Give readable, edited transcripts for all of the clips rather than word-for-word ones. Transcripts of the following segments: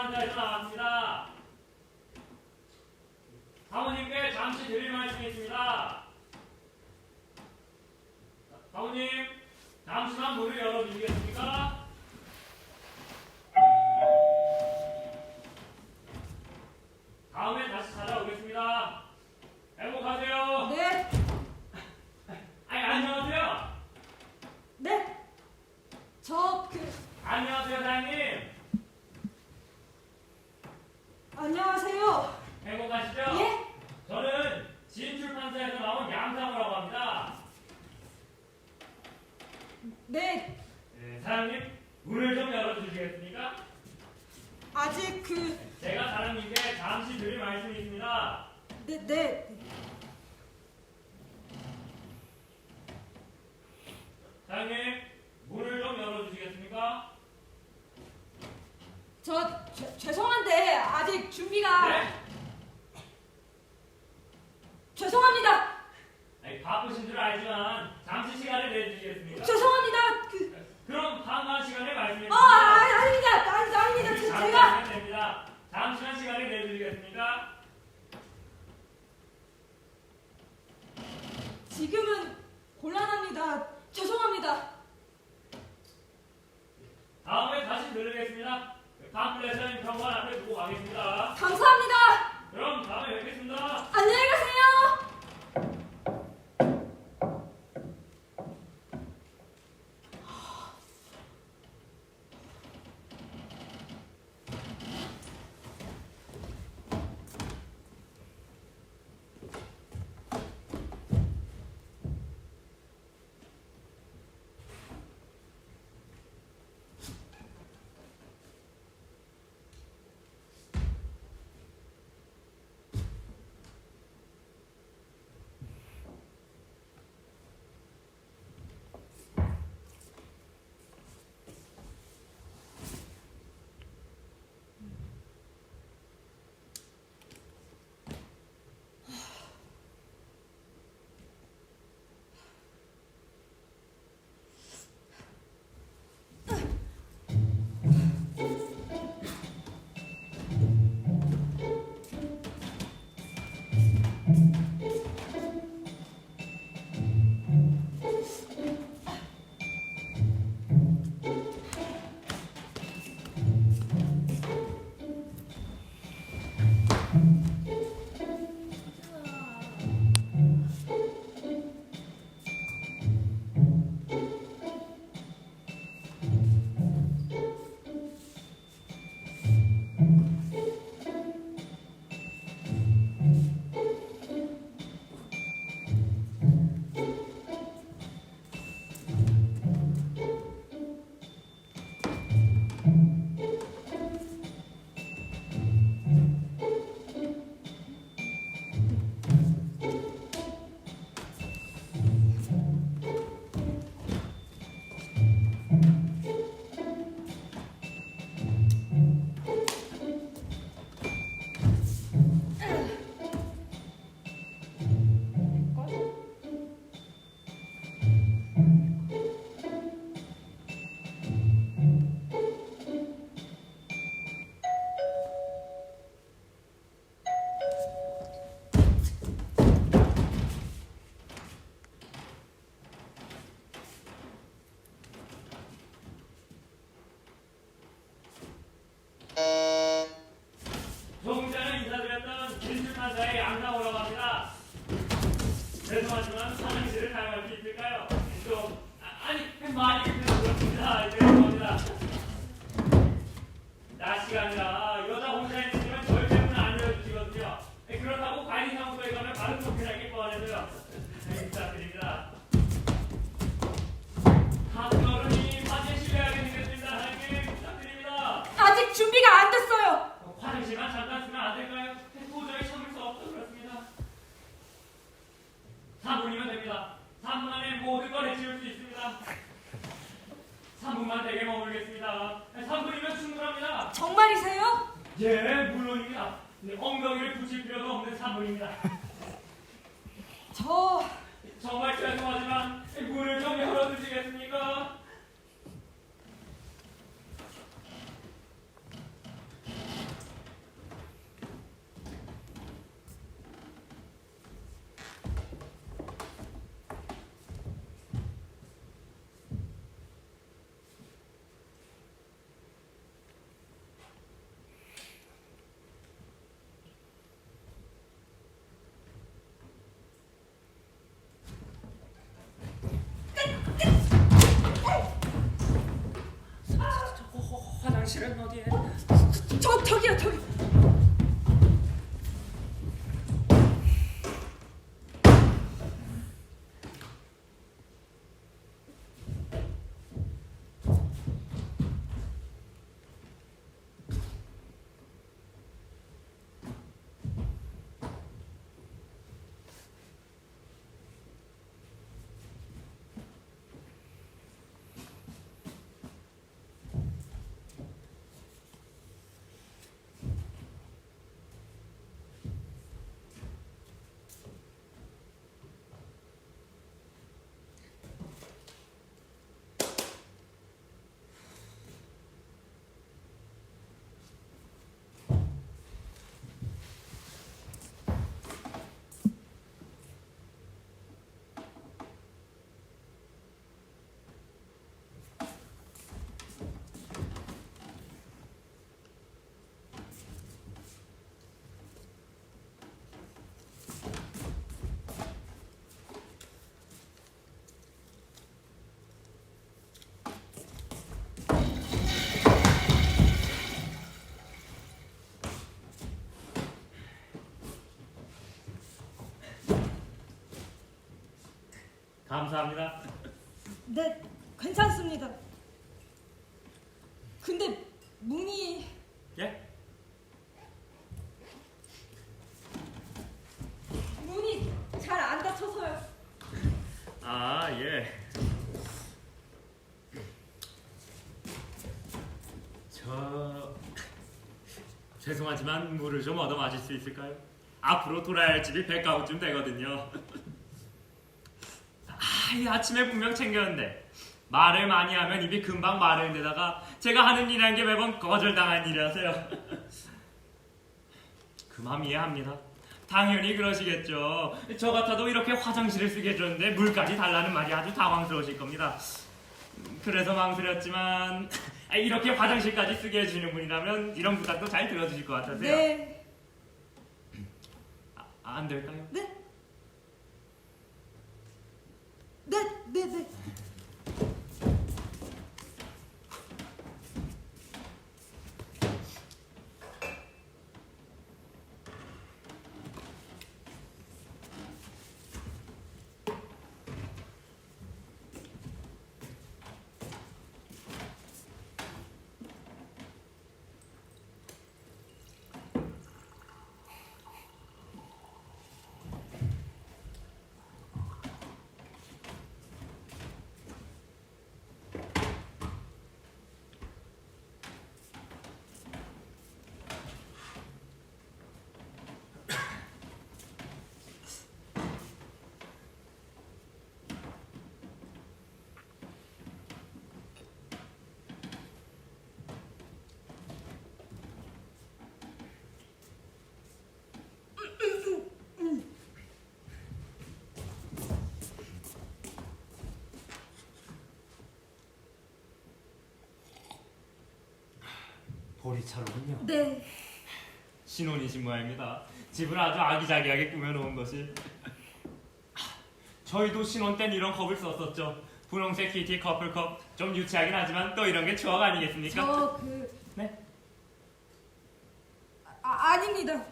진출판사에서 나왔습니다. 사모님께 잠시 드릴 말씀이 있습니다. 사모님, 잠시만 문을 열어주시겠습니까? 다음에 다시 찾아오겠습니다. 행복하세요. 네. 아니, 안녕하세요. 네. 안녕하세요, 사장님. 안녕하세요. 행복하시죠? 예? 저는 진출판사에서 나온 양상우라고 합니다. 네. 네, 사장님, 문을 좀 열어주시겠습니까? 아직 제가 사장님께 잠시 드릴 말씀이 있습니다. 네. 사장님, 문을 좀 열어주시겠습니까? 죄송한데 아직 준비가 네? 죄송합니다. 아니, 바쁘신 줄 알지만 잠시 시간을 내주시겠습니까? 죄송합니다. 그럼 한간 시간에 말씀해 주세요. 아닙니다. 제가 잠시만 됩니다. 잠시만 시간을 내주시겠습니까? 지금은 곤란합니다. 죄송합니다. 다음에 다시 누르겠습니다. 팜플렛은 병원 앞에 두고 가겠습니다. 감사합니다. 그럼 다음에 뵙겠습니다. 안녕히 가세요. 조금 전에 인사드렸던 진출판사의 양상우라고 합니다. 죄송하지만 사장실을 사용할 수 있을까요? 아니 많이 그렇습니다. 죄송합니다. 날씨가 아니라 여자 혼자 있으면 절대 문 안 열어주시거든요. 그렇다고 관리사무소에 가면 바로 쫓겨나기 뻔해서요. 부탁드립니다. 학교는 화재 실례하게 생겼습니다. 사장님 부탁드립니다. 아직 준비가 안 됐어요. 화장실만 잠깐 쓰면 안 될까요? 도저히 참을 수 없어 그렇습니다. 3분이면 됩니다. 3분 안에 모든 걸 해치울 수 있습니다. 3분만 되게 머물겠습니다. 3분이면 충분합니다. 정말이세요? 예, 물론입니다. 엉덩이를 붙일 필요도 없는 3분입니다. 정말 죄송하지만 문을 좀 열어주시겠습니까? 화장실은 어디에? 저기요, 저기. 감사합니다. 네, 괜찮습니다. 근데 문이 예? 문이 잘 안 닫혀서요. 아, 예. 죄송하지만 물을 좀 얻어 마실 수 있을까요? 앞으로 돌아야 할 집이 100가구쯤 되거든요. 이 아침에 분명 챙겼는데 말을 많이 하면 입이 금방 마른 데다가 제가 하는 일이라는 게 매번 거절당한 일이라서요. 그 마음 이해합니다. 당연히 그러시겠죠. 저 같아도 이렇게 화장실을 쓰게 해줬는데 물까지 달라는 말이 아주 당황스러우실 겁니다. 그래서 망설였지만 이렇게 화장실까지 쓰게 해주시는 분이라면 이런 부탁도 잘 들어주실 것 같아서요. 네. 안 될까요? 네. 네, 네, 네. 보리차로군요. 네. 신혼이신 모양입니다. 집을 아주 아기자기하게 꾸며놓은 것이. 저희도 신혼 땐 이런 컵을 썼었죠. 분홍색 키티 커플컵. 좀 유치하긴 하지만 또 이런 게 추억 아니겠습니까? 네? 아닙니다.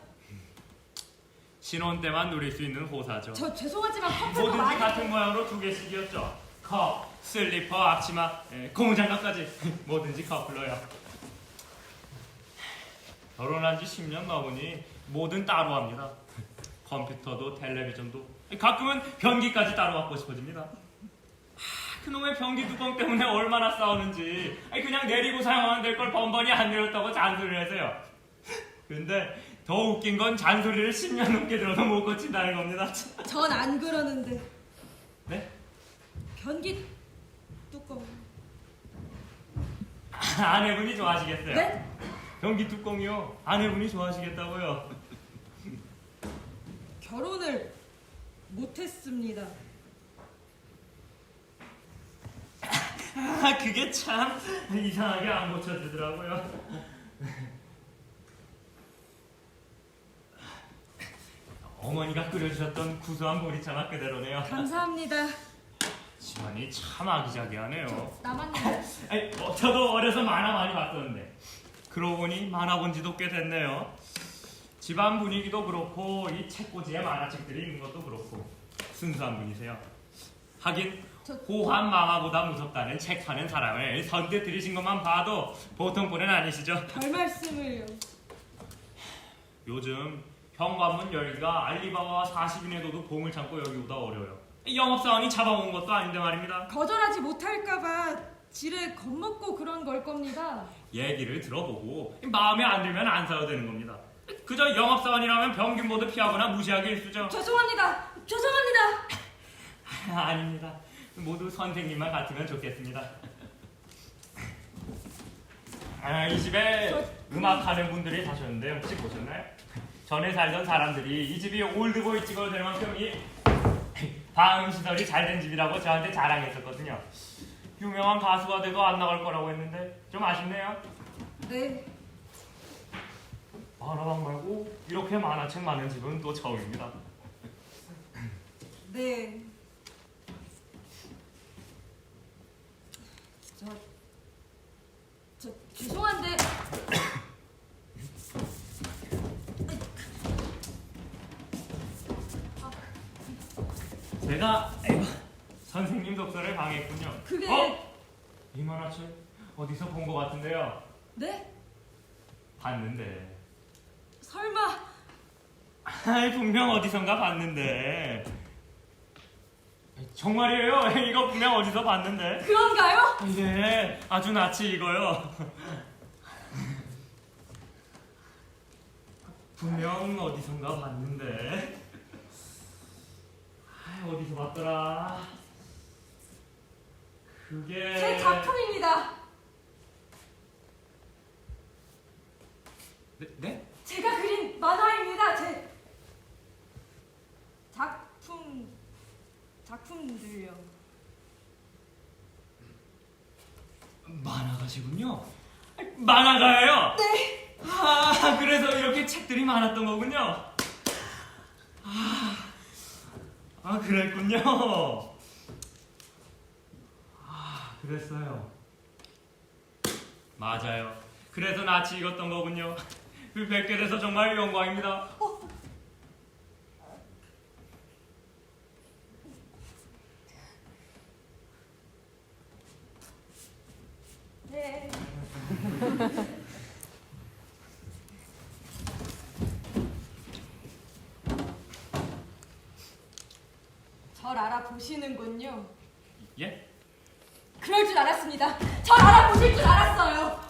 신혼 때만 누릴 수 있는 호사죠. 저 죄송하지만 커플도 뭐든지 많이 같은 모양으로 2개씩이었죠. 컵, 슬리퍼, 앞치마, 고무장갑까지 뭐든지 커플로요. 결혼한 지 10년 넘으니 뭐든 따로 합니다. 컴퓨터도 텔레비전도 가끔은 변기까지 따로 갖고 싶어집니다. 그놈의 변기 뚜껑 때문에 얼마나 싸우는지 그냥 내리고 사용하면 될 걸 번번이 안 내렸다고 잔소리를 해서요. 근데 더 웃긴 건 잔소리를 10년 넘게 들어도 못 고친다는 겁니다. 전 안 그러는데. 네? 변기 뚜껑. 아내분이 좋아하시겠어요? 네? 변기 뚜껑이요. 아내분이 좋아하시겠다고요. 결혼을 못했습니다. 그게 참 이상하게 안 고쳐지더라고요. 어머니가 끓여주셨던 구수한 보리차맛 그대로네요. 감사합니다. 집안이 참 아기자기하네요. 나만요. 저도 어려서 만화 많이 봤었는데 그러고 보니 만화 본 지도 꽤 됐네요. 집안 분위기도 그렇고 이 책꽂이에 만화책들이 있는 것도 그렇고 순수한 분이세요. 하긴 고한 망화보다 무섭다는 책 파는 사람을 선뜻 들이신 것만 봐도 보통 분은 아니시죠. 별 말씀을요. 요즘 현관문 열기가 알리바바와 40인의 도둑 보물 창고 열기보다 어려워요. 영업사원이 잡아먹은 것도 아닌데 말입니다. 거절하지 못할까봐 지레 겁먹고 그런 걸 겁니다. 얘기를 들어보고 마음에 안 들면 안 사도 되는 겁니다. 그저 영업사원이라면 병균 모두 피하거나 무시하기 일쑤죠. 죄송합니다. 죄송합니다. 아닙니다. 모두 선생님만 같으면 좋겠습니다. 이 집에 음악하는 분들이 사셨는데 혹시 보셨나요? 전에 살던 사람들이 이 집이 올드보이 찍어도 될 만큼 이 방음시설이 잘 된 집이라고 저한테 자랑했었거든요. 유명한 가수가 돼도 안 나갈 거라고 했는데 좀 아쉽네요. 네. 만화방 말고 이렇게 만화책 많은 집은 또 처음입니다. 네. 저 죄송한데 제가 선생님 독서를 방해했군요. 그게 이 만화책 어디서 본 것 같은데요. 네? 봤는데 설마 분명 어디선가 봤는데 정말이에요. 이거 분명 어디서 봤는데. 그런가요? 예, 아주 낯이 익어요. 분명 어디선가 봤는데 어디서 봤더라. 그게 제 작품입니다. 네? 제가 그린 만화입니다. 제 작품들요. 만화가시군요. 만화가예요? 네. 그래서 이렇게 책들이 많았던 거군요. 그랬군요. 그랬어요. 맞아요. 그래서 낯이 익었던 거군요. 뵙게 돼서 정말 영광입니다. 네. 절 알아보시는군요. 예? 그럴 줄 알았습니다. 절 알아보실 줄 알았어요.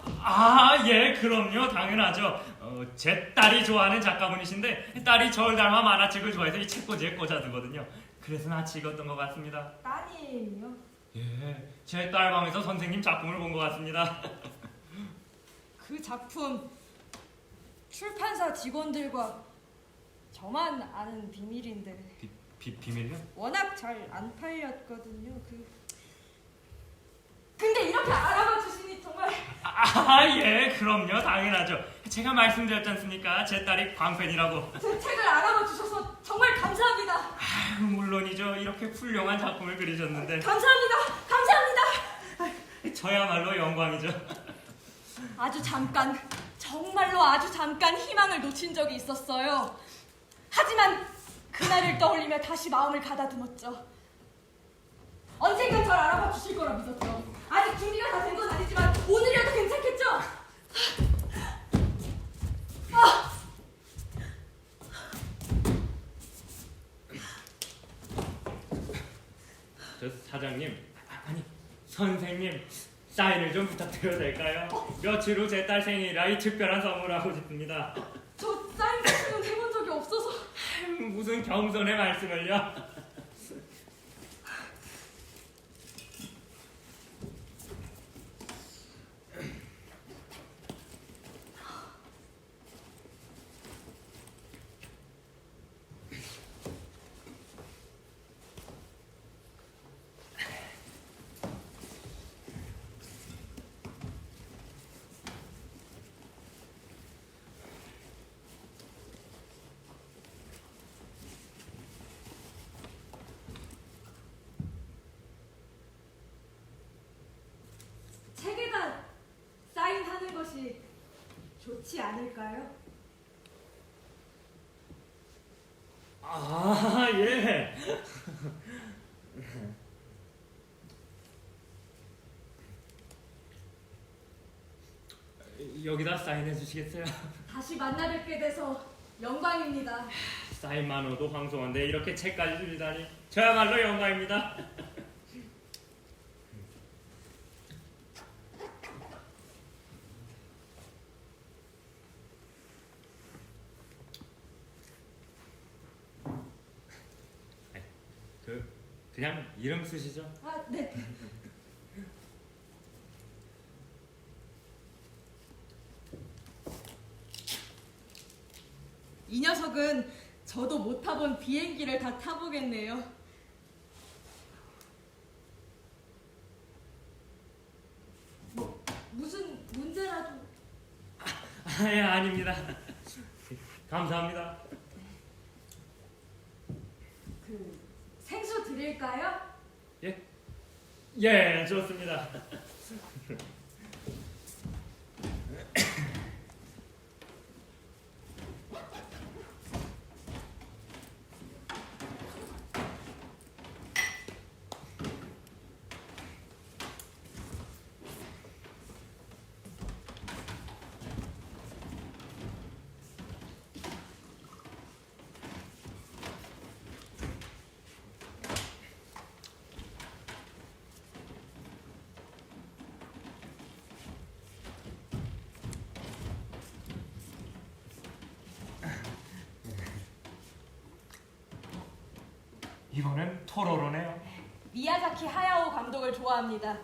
예, 그럼요. 당연하죠. 제 딸이 좋아하는 작가분이신데 딸이 저를 닮아 만화책을 좋아해서 이 책꽂이에 꽂아두거든요. 그래서 낯이 익었던 것 같습니다. 딸이에요. 예, 제 딸 방에서 선생님 작품을 본 것 같습니다. 그 작품 출판사 직원들과 저만 아는 비밀인데 비밀이요? 워낙 잘 안 팔렸거든요. 근데 이렇게 알아봐 주시니 정말 예, 그럼요. 당연하죠. 제가 말씀드렸지 않습니까? 제 딸이 광팬이라고. 제 책을 알아봐 주셔서 정말 감사합니다. 물론이죠. 이렇게 훌륭한 작품을 그리셨는데 감사합니다. 감사합니다. 저야말로 영광이죠. 아주 잠깐, 정말로 아주 잠깐 희망을 놓친 적이 있었어요. 하지만 그날을 떠올리며 다시 마음을 가다듬었죠. 언젠간 절 알아봐 주실 거라 믿었죠. 아직 준비가 다 된 건 아니지만 오늘이라도 괜찮겠죠? 저 사장님, 아니 선생님, 사인을 좀 부탁드려도 될까요? 며칠 후 제 딸 생일이라 이 특별한 선물을 하고 싶습니다. 저 사인 같은 건 해본 적이 없어서. 무슨 겸손의 말씀을요? 책에다 사인하는 것이 좋지 않을까요? 아, 예. 여기다 사인해 주시겠어요? 다시 만나 뵙게 돼서 영광입니다. 사인만으로도 황송한데 이렇게 책까지 주시다니 저야말로 영광입니다. 그냥 이름 쓰시죠? 아, 네. 이 녀석은 저도 못 타본 비행기를 다 타보겠네요. 뭐, 무슨 문제라도. 예, 아닙니다. 감사합니다. 그 생수 드릴까요? 예? 예, 좋습니다. 이번엔 토로로네요. 미야자키 하야오 감독을 좋아합니다.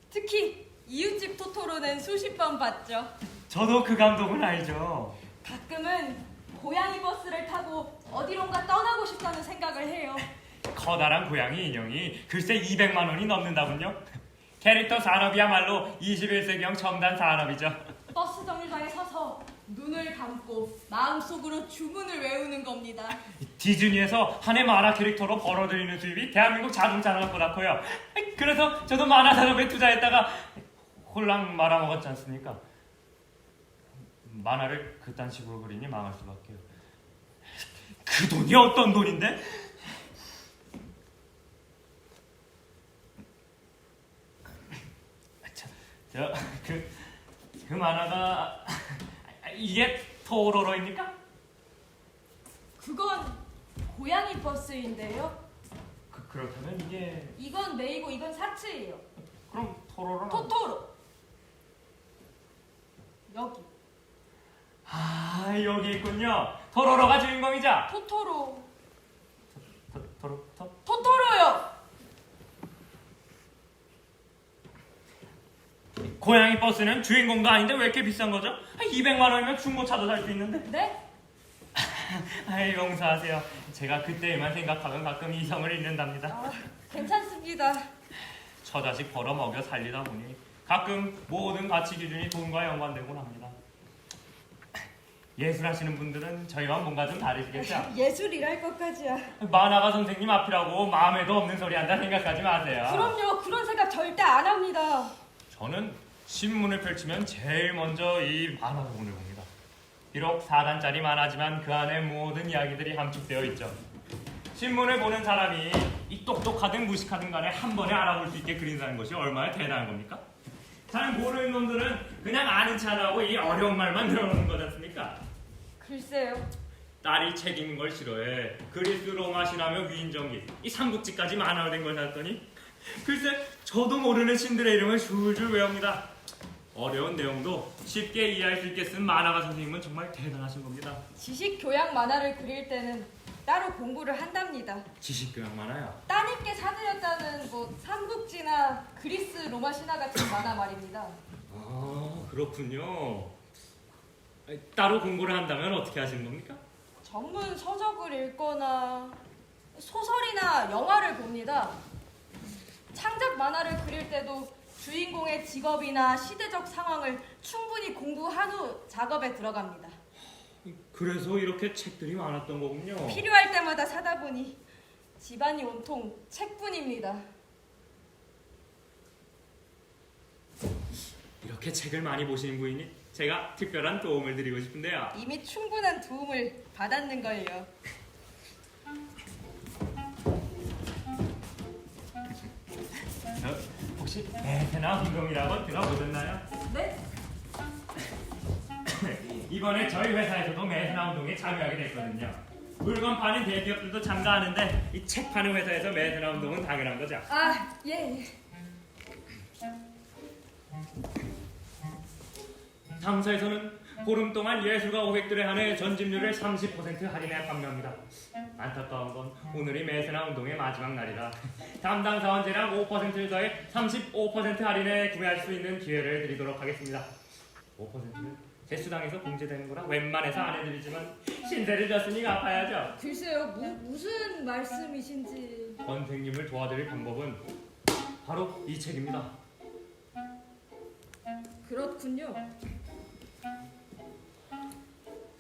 특히 이웃집 토토로는 수십 번 봤죠. 저도 그 감독은 알죠. 가끔은 고양이 버스를 타고 어디론가 떠나고 싶다는 생각을 해요. 커다란 고양이 인형이 글쎄 200만 원이 넘는다군요. 캐릭터 산업이야말로 21세기형 첨단 산업이죠. 버스 정류장에 서서 눈을 감고 마음속으로 주문을 외우는 겁니다. 디즈니에서 한 해 만화 캐릭터로 벌어들이는 수입이 대한민국 자동차보다 커요. 그래서 저도 만화 산업에 투자했다가 홀랑 말아먹었지 않습니까? 만화를 그딴 식으로 그리니 망할 수밖에요. 그 돈이 어떤 돈인데? 그 만화가 이게 토로로입니까? 그건 고양이 버스인데요. 그렇다면 이게 이건 메이고 이건 사치예요. 그럼 토로로는 토토로. 여기. 아, 여기 있군요. 토로로가 주인공이죠? 토토로. 토? 토토로요. 고양이 버스는 주인공도 아닌데 왜 이렇게 비싼 거죠? 200만 원이면 중고차도 살 수 있는데. 네? 아이, 용서하세요. 제가 그때 일만 생각하면 가끔 이성을 잃는답니다. 아, 괜찮습니다. 처자식 벌어 먹여 살리다 보니 가끔 모든 가치 기준이 돈과 연관되곤 합니다. 예술하시는 분들은 저희와 뭔가 좀 다르시겠죠? 예술이랄 것까지야. 만화가 선생님 앞이라고 마음에도 없는 소리 한다 생각하지 마세요. 그럼요. 그런 생각 절대 안 합니다. 저는 신문을 펼치면 제일 먼저 이 만화본을 봅니다. 비록 4단짜리 만화지만 그 안에 모든 이야기들이 함축되어 있죠. 신문을 보는 사람이 이 똑똑하든 무식하든 간에 한 번에 알아볼 수 있게 그린다는 것이 얼마나 대단한 겁니까? 잘 모르는 놈들은 그냥 아는 체 안 하고 이 어려운 말만 늘어놓는 거지 않습니까? 글쎄요. 딸이 책 읽는 걸 싫어해. 그리스 로마 신화며 위인전기 이 삼국지까지 만화된 걸 샀더니 글쎄 저도 모르는 신들의 이름을 줄줄 외웁니다. 어려운 내용도 쉽게 이해할 수 있게 쓴 만화가 선생님은 정말 대단하신 겁니다. 지식 교양 만화를 그릴 때는 따로 공부를 한답니다. 지식교양 만화야. 따님께 사드렸다는 뭐 삼국지나 그리스 로마 신화 같은 만화 말입니다. 아, 그렇군요. 따로 공부를 한다면 어떻게 하시는 겁니까? 전문 서적을 읽거나 소설이나 영화를 봅니다. 창작 만화를 그릴 때도 주인공의 직업이나 시대적 상황을 충분히 공부한 후 작업에 들어갑니다. 그래서 이렇게 책들이 많았던 거군요. 필요할 때마다 사다 보니 집안이 온통 책뿐입니다. 이렇게 책을 많이 보시는 부인이 제가 특별한 도움을 드리고 싶은데요. 이미 충분한 도움을 받았는걸요. 혹시 베트남 운동이라고 들어보셨나요? 네? 이번에 저희 회사에서도 베트남 운동에 참여하게 됐거든요. 물건 파는 대기업들도 참가하는데 이 책 파는 회사에서 베트남 운동은 당연한 거죠. 아, 예. 당사에서는 보름 동안 예술가 고객들에 한해 전집률을 30% 할인해 판매합니다. 안타까운 건 오늘이 베트남 운동의 마지막 날이라 담당 사원제랑 5%를 더해 35% 할인해 구매할 수 있는 기회를 드리도록 하겠습니다. 5%는 제 수당에서 공제되는 거라 웬만해서 안 해드리지만 신세를 졌으니 갚아야죠. 글쎄요, 무슨 말씀이신지. 선생님을 도와드릴 방법은 바로 이 책입니다. 그렇군요.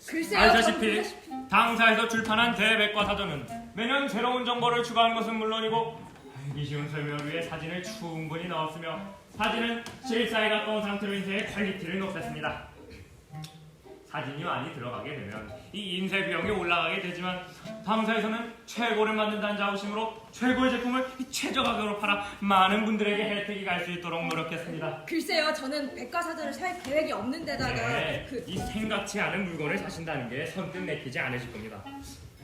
글쎄요, 알다시피 당사에서 출판한 대백과사전은 매년 새로운 정보를 추가하는 것은 물론이고 알기 쉬운 설명을 위해 사진을 충분히 넣었으며 사진은 실사에 가까운 상태로 인쇄해 퀄리티를 높였습니다. 사진이 많이 들어가게 되면 이 인쇄 비용이 올라가게 되지만 당사에서는 최고를 만든다는 자부심으로 최고의 제품을 최저 가격으로 팔아 많은 분들에게 혜택이 갈 수 있도록 노력했습니다. 글쎄요, 저는 백과사전을 살 계획이 없는 데다가 네, 이 생각지 않은 물건을 사신다는 게 선뜻 내키지 않으실 겁니다.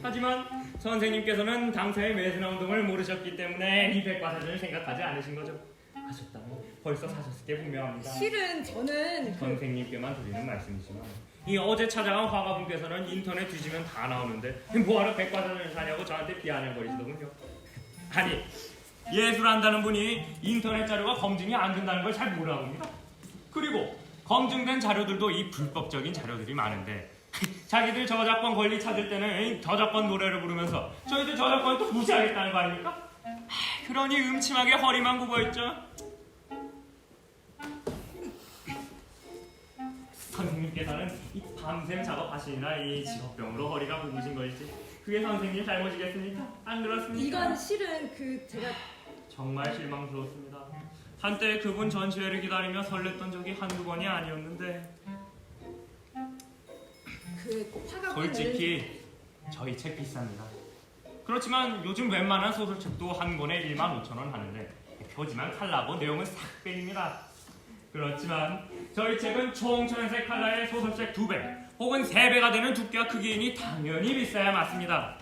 하지만 선생님께서는 당사의 베트남 운동을 모르셨기 때문에 이 백과사전을 생각하지 않으신 거죠. 하셨다면 벌써 사셨을 게 분명합니다. 실은 저는 선생님께만 드리는 말씀이지만 이 어제 찾아간 화가분께서는 인터넷 뒤지면 다 나오는데 뭐하러 백과사전을 사냐고 저한테 비아냥거리시더군요. 아니, 예술한다는 분이 인터넷 자료가 검증이 안 된다는 걸 잘 모르나 봅니다. 그리고 검증된 자료들도 이 불법적인 자료들이 많은데 자기들 저작권 권리 찾을 때는 저작권 노래를 부르면서 저희들 저작권을 또 무시하겠다는 거 아닙니까? 그러니 음침하게 허리만 굽어있죠. 선생님께서는 이 밤샘 작업하시느라 이 직업병으로 허리가 굽으신 것이지 그게 선생님 잘못이겠습니까? 안 그렇습니까? 이건 실은 제가 정말 실망스러웠습니다. 한때 그분 전시회를 기다리며 설렜던 적이 한두 번이 아니었는데 화가분을 솔직히 저희 책 비쌉니다. 그렇지만 요즘 웬만한 소설책도 한 권에 15,000원 하는데 표지만 칼라고 내용은 싹 빼입니다. 그렇지만 저희 책은 총 천색 칼라의 소설책 2배 혹은 3배가 되는 두께와 크기이니 당연히 비싸야 맞습니다.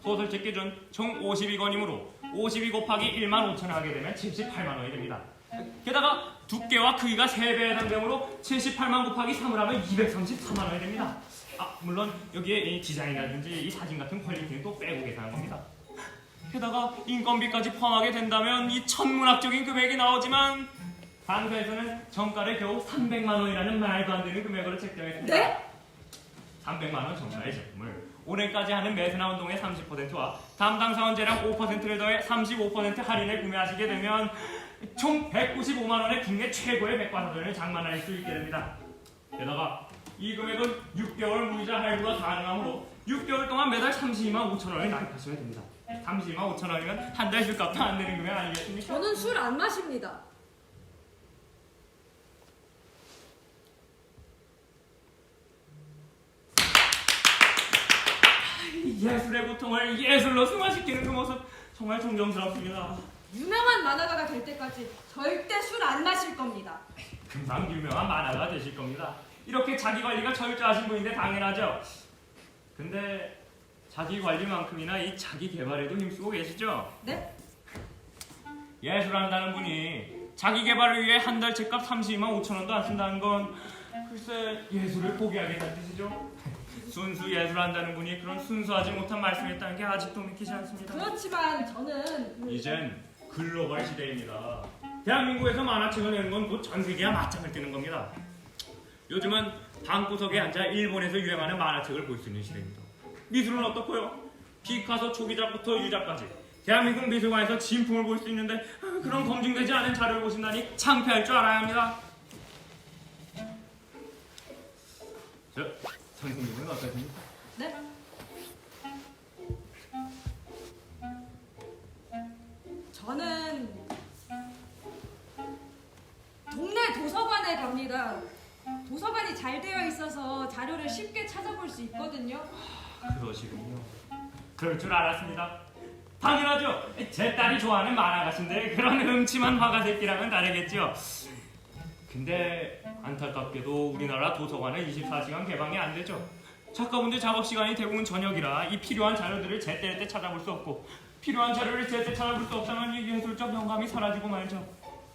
소설책 기준 총 52권이므로 52 곱하기 15,000원 하게 되면 78만 원이 됩니다. 게다가 두께와 크기가 3배에 해당되므로 78만 곱하기 3을 하면 234만 원이 됩니다. 물론 여기에 이 디자인이라든지 이 사진 같은 퀄리티는 또 빼고 계산한 겁니다. 게다가 인건비까지 포함하게 된다면 이 천문학적인 금액이 나오지만 당사에서는 정가를 겨우 300만 원이라는 말도 안 되는 금액으로 책정했습니다. 네? 300만 원 정가의 제품을 올해까지 하는 베트남 운동의 30%와 담당 사원제랑 5%를 더해 35% 할인에 구매하시게 되면 총 195만 원의 국내 최고의 백과사전을 장만할 수 있게 됩니다. 게다가 이 금액은 6개월 무이자 할부가 가능하므로 6개월 동안 매달 32만 5천 원을 납입하셔야 됩니다. 32만 5천 원이면 한 달 술값도 안 되는 금액 아니겠습니까? 저는 술 안 마십니다. 예술의 고통을 예술로 승화시키는 그 모습 정말 존경스럽습니다. 유명한 만화가가 될 때까지 절대 술 안 마실 겁니다. 금방 유명한 만화가 되실 겁니다. 이렇게 자기관리가 철저하신 분인데 당연하죠. 근데 자기관리만큼이나 이 자기개발에도 힘쓰고 계시죠? 네? 예술한다는 분이 자기개발을 위해 한 달 책값 32만 5천 원도 안 쓴다는 건 글쎄 예술을 포기하겠다는 뜻이죠. 순수 예술한다는 분이 그런 순수하지 못한 말씀을 했다는 게 아직도 믿기지 않습니다. 그렇지만 저는 이젠 글로벌 시대입니다. 대한민국에서 만화책을 내는 건 곧 전 세계와 맞짱을 뜨는 겁니다. 요즘은 방구석에 앉아 일본에서 유행하는 만화책을 볼 수 있는 시대입니다. 미술은 어떻고요? 피카소 초기작부터 유작까지 대한민국 미술관에서 진품을 볼 수 있는데 그런 검증되지 않은 자료를 보신다니 창피할 줄 알아야 합니다. 선생님은 어떠십니까? 네? 저는 동네 도서관에 갑니다. 도서관이 잘 되어 있어서 자료를 쉽게 찾아볼 수 있거든요. 그러시군요. 그럴 줄 알았습니다. 당연하죠. 제 딸이 좋아하는 만화가신데 그런 음침한 화가새끼랑은 다르겠죠. 근데 안타깝게도 우리나라 도서관은 24시간 개방이 안 되죠. 작가분들 작업 시간이 대부분 저녁이라 이 필요한 자료들을 제때제때 찾아볼 수 없고, 필요한 자료를 제때 찾아볼 수 없다면 이 예술적 영감이 사라지고 말죠.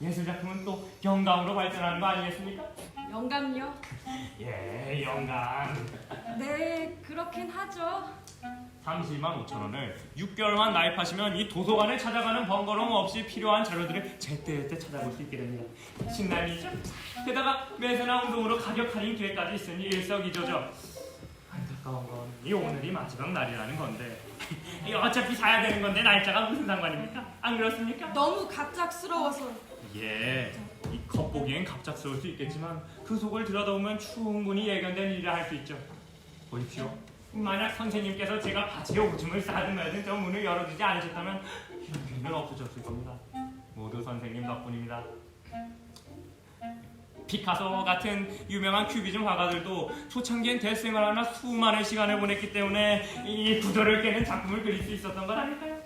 예술 작품은 또 영감으로 발전하는 거 아니겠습니까? 영감요? 예, 영감. 네, 그렇긴 하죠. 32만 5천 원을 6개월만 나입하시면 이 도서관을 찾아가는 번거로움 없이 필요한 자료들을 제때제때 찾아볼 수 있게 됩니다. 신난이죠? 게다가 매세나 운동으로 가격 할인 기회까지 있으니 일석이조죠. 안타까운 건 이 오늘이 마지막 날이라는 건데 이 어차피 사야 되는 건데 날짜가 무슨 상관입니까? 안 그렇습니까? 너무 갑작스러워서. 예, 이 겉보기엔 갑작스러울 수 있겠지만 그 속을 들여다보면 충분히 예견된 일이라 할 수 있죠. 보십시오. 만약 선생님께서 제가 바지에 오줌을 싸든 말든 저 문을 열어주지 않으셨다면 이런 일은 없어졌을 겁니다. 모두 선생님 덕분입니다. 피카소 같은 유명한 큐비즘 화가들도 초창기엔 데스을 하나 수많은 시간을 보냈기 때문에 이 구도를 깨는 작품을 그릴 수 있었던 건 아닐까요?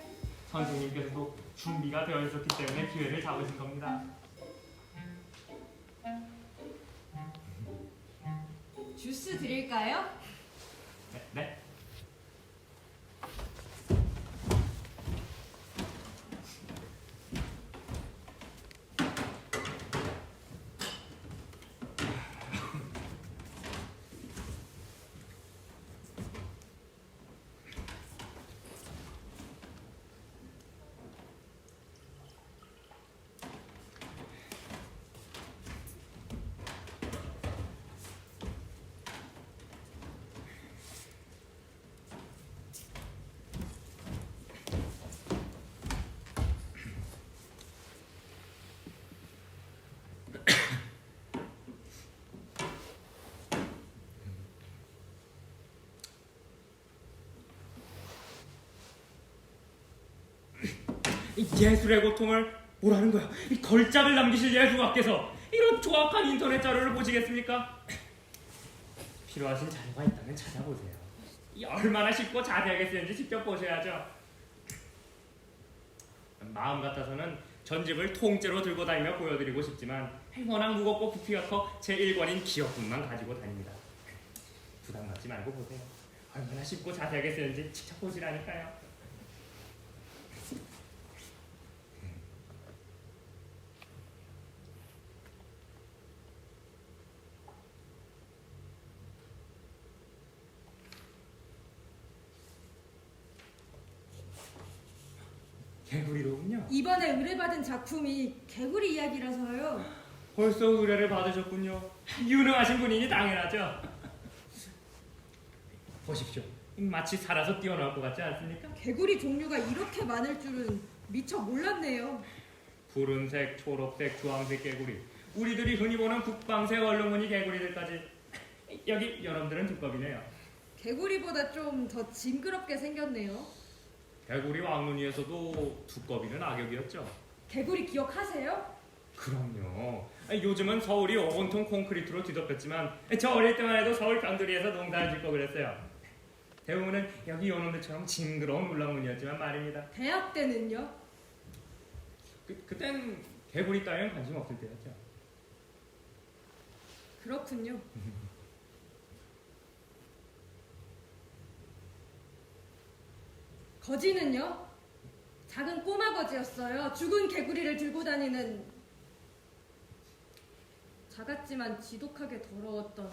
선생님께서도 준비가 되어 있었기 때문에 기회를 잡으신 겁니다. 주스 드릴까요? 네, 네. 이 예술의 고통을 뭐라는 거야? 이 걸작을 남기실 예술가께서 이런 조악한 인터넷 자료를 보시겠습니까? 필요하신 자료가 있다면 찾아보세요. 이 얼마나 쉽고 자세하게 쓰는지 직접 보셔야죠. 마음 같아서는 전집을 통째로 들고 다니며 보여드리고 싶지만 워낙 무겁고 부피가 커 제 1권인 기억뿐만 가지고 다닙니다. 부담 갖지 말고 보세요. 얼마나 쉽고 자세하게 쓰는지 직접 보시라니까요. 개구리로군요. 이번에 의뢰받은 작품이 개구리 이야기라서요. 벌써 의뢰를 받으셨군요. 유능하신 분이니 당연하죠. 보십시오. 마치 살아서 뛰어나올 것 같지 않습니까? 개구리 종류가 이렇게 많을 줄은 미처 몰랐네요. 푸른색, 초록색, 주황색 개구리. 우리들이 흔히 보는 국방색 얼룩무늬 개구리들까지. 여기 여러분들은 두꺼비네요. 개구리보다 좀 더 징그럽게 생겼네요. 개구리 왕눈이에서도 두꺼비는 악역이었죠. 개구리 기억하세요? 그럼요. 요즘은 서울이 온통 콘크리트로 뒤덮였지만 저 어릴 때만 해도 서울 변두리에서 농사를 짓고 그랬어요. 대부분은 여기 요놈들처럼 징그러운 울랑문이었지만 말입니다. 대학 때는요? 그땐 개구리 따위는 관심 없을 때였죠. 그렇군요. 거지는요? 작은 꼬마 거지였어요. 죽은 개구리를 들고 다니는 작았지만 지독하게 더러웠던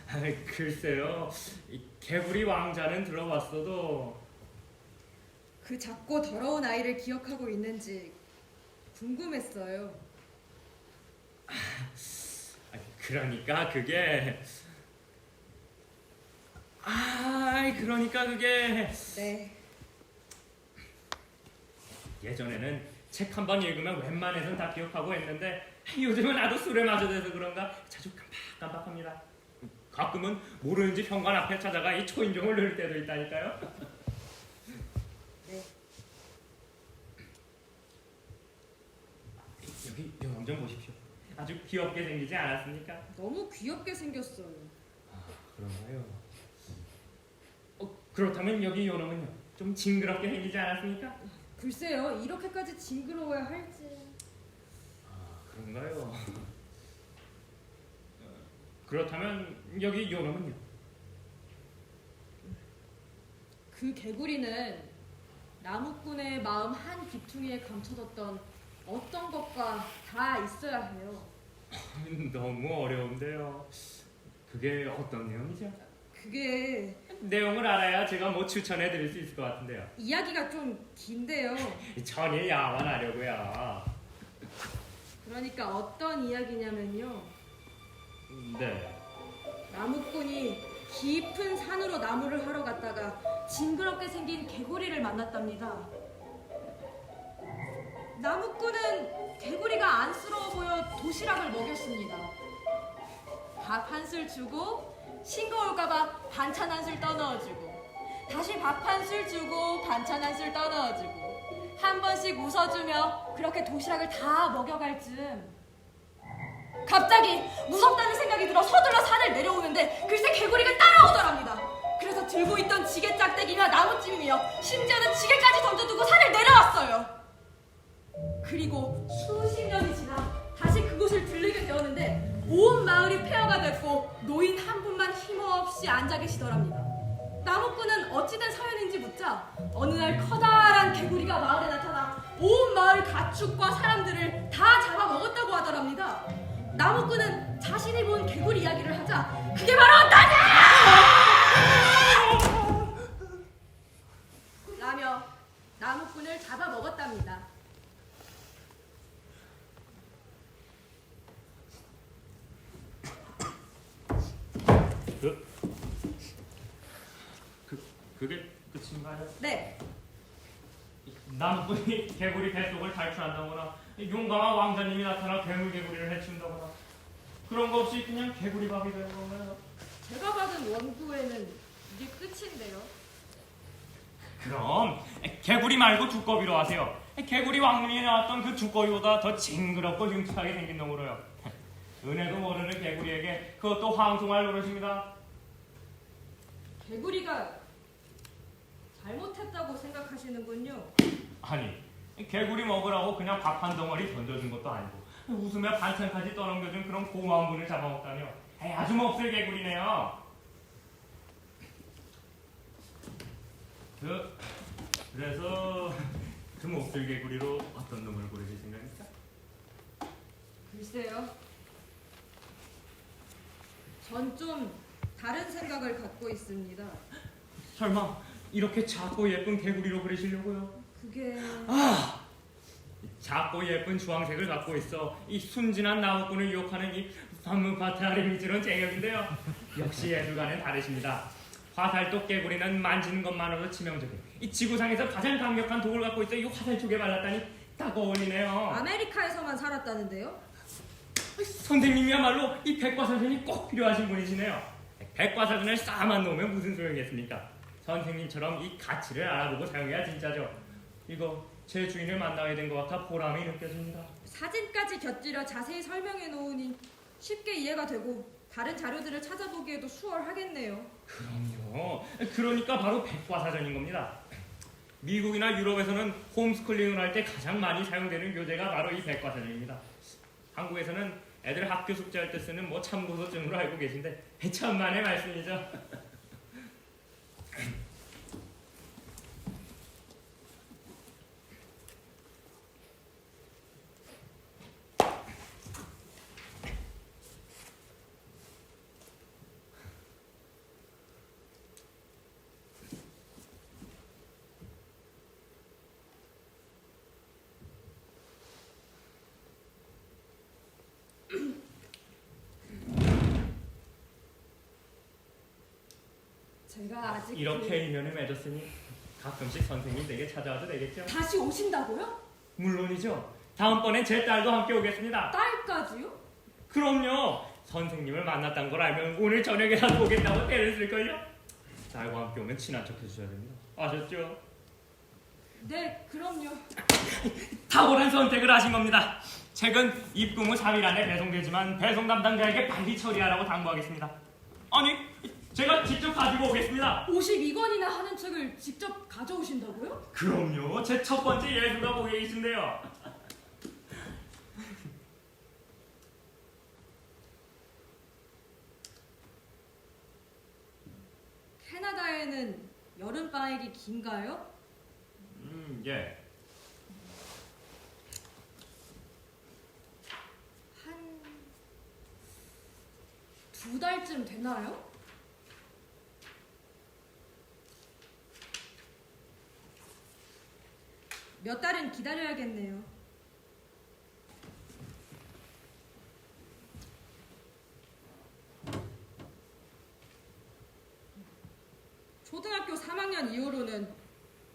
아이. 글쎄요. 이 개구리 왕자는 들어봤어도 그 작고 더러운 아이를 기억하고 있는지 궁금했어요. 그러니까 그게 그러니까 그게 네. 예전에는 책 한 번 읽으면 웬만해선 다 기억하고 했는데 요즘은 나도 술에 마셔돼서 그런가 자주 깜빡깜빡합니다. 가끔은 모르는지 현관 앞에 찾아가 이 초인종을 누를 때도 있다니까요. 네. 여기 좀 보십시오. 아주 귀엽게 생기지 않았습니까? 너무 귀엽게 생겼어요. 그런가요? 그렇다면 여기 요놈은요? 좀 징그럽게 생기지 않았습니까? 글쎄요, 이렇게까지 징그러워야 할지. 그런가요? 그렇다면 여기 요놈은요? 그 개구리는 나무꾼의 마음 한 귀퉁이에 감춰뒀던 어떤 것과 다 있어야 해요. 너무 어려운데요. 그게 어떤 내용이죠? 그게 내용을 알아야 제가 뭐 추천해 드릴 수 있을 것 같은데요. 이야기가 좀 긴데요. 전혀 야만하려고요. 그러니까 어떤 이야기냐면요. 네. 나무꾼이 깊은 산으로 나무를 하러 갔다가 징그럽게 생긴 개구리를 만났답니다. 나무꾼은 개구리가 안쓰러워 보여 도시락을 먹였습니다. 밥 한 술 주고 싱거울까봐 반찬 한 술 떠넣어주고 다시 밥 한 술 주고 반찬 한 술 떠넣어주고 한 번씩 웃어주며 그렇게 도시락을 다 먹여갈 즈음 갑자기 무섭다는 생각이 들어 서둘러 산을 내려오는데 글쎄 개구리가 따라오더랍니다. 그래서 들고 있던 지게 짝대기며 나무찜이며 심지어는 지게까지 던져두고 산을 내려왔어요. 그리고 수십 년이 지나 다시 그곳을 들르게 되었는데 온 마을이 폐허가 됐고 노인 한 분만 힘없이 앉아 계시더랍니다. 나무꾼은 어찌된 사연인지 묻자 어느 날 커다란 개구리가 마을에 나타나 온 마을 가축과 사람들을 다 잡아먹었다고 하더랍니다. 나무꾼은 자신이 본 개구리 이야기를 하자 그게 바로 나냐! 라며 나무꾼을 잡아먹었답니다. 그게 끝인가요? 네, 나무꾼이 개구리 뱃속을 탈출한다거나 용감한 왕자님이 나타나 괴물 개구리를 해친다거나 그런 거 없이 그냥 개구리밥이 되는 건가요? 제가 받은 원고에는 이게 끝인데요. 그럼 개구리 말고 두꺼비로 하세요. 개구리 왕눈이 나왔던 그 두꺼비보다 더 징그럽고 흉측하게 생긴 놈으로요. 은혜도 모르는 개구리에게 그것도 황송할 노릇입니다. 개구리가 잘못했다고 생각하시는군요. 아니, 개구리 먹으라고 그냥 밥 한 덩어리 던져준 것도 아니고 웃으며 반찬까지 떠넘겨준 그런 고마운 분을 잡아먹다니요. 아주 몹쓸 개구리네요. 그래서 그 몹쓸 개구리로 어떤 놈을 고르실 생각입니까? 글쎄요. 전 좀 다른 생각을 갖고 있습니다. 설마 이렇게 작고 예쁜 개구리로 그리시려고요? 그게... 작고 예쁜 주황색을 갖고 있어 이 순진한 나무꾼을 유혹하는 이 반무파트아를 미치는 제격인데요. 역시 예술가는 다르십니다. 화살독 개구리는 만지는 것만으로도 치명적인 이 지구상에서 가장 강력한 독을 갖고 있어 이 화살 쪽에 발랐다니 딱 어울리네요. 아메리카에서만 살았다는데요? 선생님이야말로 이 백과사전이 꼭 필요하신 분이시네요. 백과사전을 싸만 놓으면 무슨 소용이겠습니까? 선생님처럼 이 가치를 알아보고 사용해야 진짜죠. 이거 제 주인을 만나게 된 것 같아 보람이 느껴집니다. 사진까지 곁들여 자세히 설명해 놓으니 쉽게 이해가 되고 다른 자료들을 찾아보기에도 수월하겠네요. 그럼요. 그러니까 바로 백과사전인 겁니다. 미국이나 유럽에서는 홈스쿨링을 할 때 가장 많이 사용되는 교재가 바로 이 백과사전입니다. 한국에서는 애들 학교 숙제할 때 쓰는 뭐 참고서쯤으로 알고 계신데 천만의 말씀이죠. 제가 아직 이렇게 인연을 맺었으니 가끔씩 선생님 댁에 찾아와도 되겠죠? 다시 오신다고요? 물론이죠. 다음번엔 제 딸도 함께 오겠습니다. 딸까지요? 그럼요. 선생님을 만났다는 걸 알면 오늘 저녁에라도 오겠다고 때를 쓸걸요. 딸과 함께 오면 친한 척 해주셔야 됩니다. 아셨죠? 네, 그럼요. 탁월한 선택을 하신 겁니다. 책은 입금 후 3일 안에 배송되지만 배송 담당자에게 빨리 처리하라고 당부하겠습니다. 아니, 제가 직접 가지고 오겠습니다. 52권이나 하는 책을 직접 가져오신다고요? 그럼요. 제 첫 번째 예술가 고객이신데요. 캐나다에는 여름방학이 긴가요? 예. 한 2달쯤 되나요? 몇 달은 기다려야겠네요. 초등학교 3학년 이후로는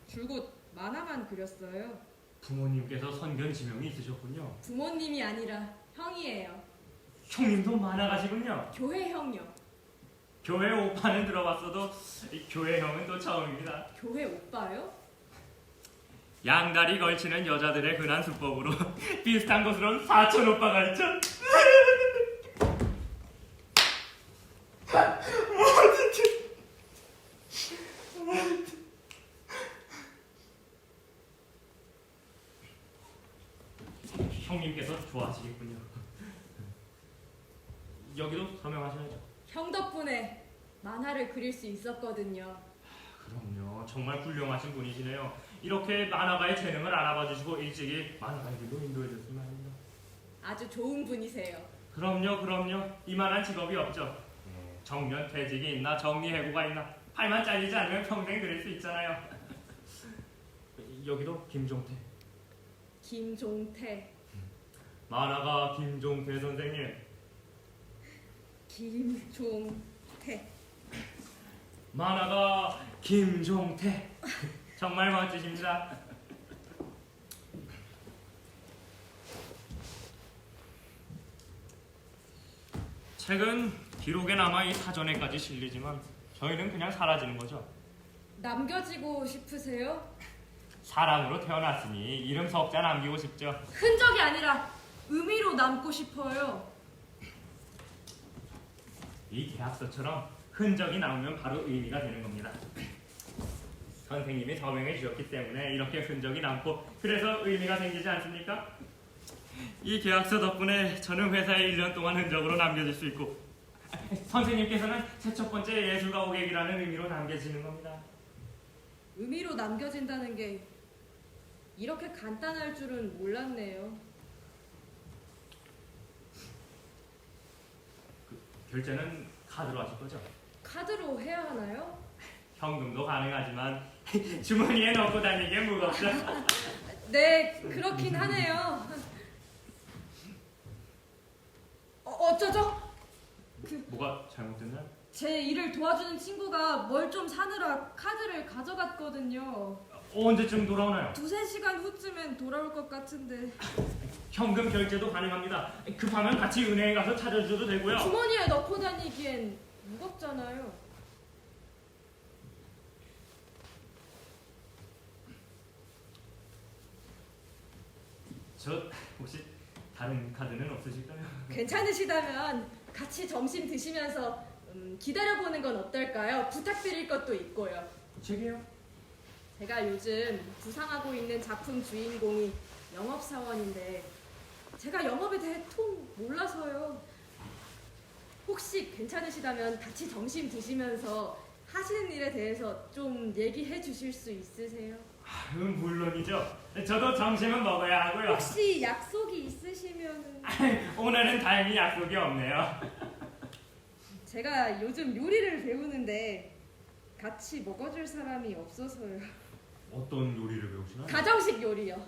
줄곧 만화만 그렸어요. 부모님께서 선견 지명이 있으셨군요. 부모님이 아니라 형이에요. 형님도 만화가시군요. 교회 형요. 교회 오빠는 들어봤어도 교회 형은 또 처음입니다. 교회 오빠요? 양다리 걸치는 여자들의 흔한 수법으로 비슷한 것으로는 사촌 오빠가 있죠. 형님께서 좋아하시겠군요. 여기도 서명하셔야죠. 형 덕분에 만화를 그릴 수 있었거든요. 그럼요. 정말 훌륭하신 분이시네요. 이렇게 만화가의 재능을 알아봐 주시고 일찍이 만화가의 길로 인도해 줬으면 합니다. 아주 좋은 분이세요. 그럼요. 이만한 직업이 없죠. 정년 퇴직이 있나 정리해고가 있나 팔만 잘리지 않으면 평생 그릴 수 있잖아요. 여기도 김종태. 김종태. 만화가 김종태 선생님. 김종태. 만화가 김종태. 정말 멋지십니다. 책은 기록에 남아 이 사전에까지 실리지만 저희는 그냥 사라지는 거죠. 남겨지고 싶으세요? 사람으로 태어났으니 이름 석자 남기고 싶죠. 흔적이 아니라 의미로 남고 싶어요. 이 계약서처럼 흔적이 남으면 바로 의미가 되는 겁니다. 선생님이 서명해 주셨기 때문에 이렇게 흔적이 남고 그래서 의미가 생기지 않습니까? 이 계약서 덕분에 저는 회사에 1년 동안 흔적으로 남겨질 수 있고 선생님께서는 제 첫 번째 예술가 고객이라는 의미로 남겨지는 겁니다. 의미로 남겨진다는 게 이렇게 간단할 줄은 몰랐네요. 결제는 카드로 하실 거죠? 카드로 해야 하나요? 현금도 가능하지만 주머니에 넣고 다니기에 무겁죠. 네, 그렇긴 하네요. 어쩌죠? 뭐가 잘못됐나요? 제 일을 도와주는 친구가 뭘 좀 사느라 카드를 가져갔거든요. 언제쯤 돌아오나요? 2-3시간 후쯤엔 돌아올 것 같은데. 현금 결제도 가능합니다. 급하면 같이 은행에 가서 찾아주셔도 되고요. 주머니에 넣고 다니기엔 무겁잖아요. 저 혹시 다른 카드는 없으실까요? 괜찮으시다면 같이 점심 드시면서 기다려보는 건 어떨까요? 부탁드릴 것도 있고요. 책이요? 제가 요즘 구상하고 있는 작품 주인공이 영업사원인데 제가 영업에 대해 통 몰라서요. 혹시 괜찮으시다면 같이 점심 드시면서 하시는 일에 대해서 좀 얘기해 주실 수 있으세요? 물론이죠. 저도 점심은 먹어야 하고요. 혹시 약속이 있으시면 오늘은 다행히 약속이 없네요. 제가 요즘 요리를 배우는데 같이 먹어줄 사람이 없어서요. 어떤 요리를 배우시나요? 가정식 요리요.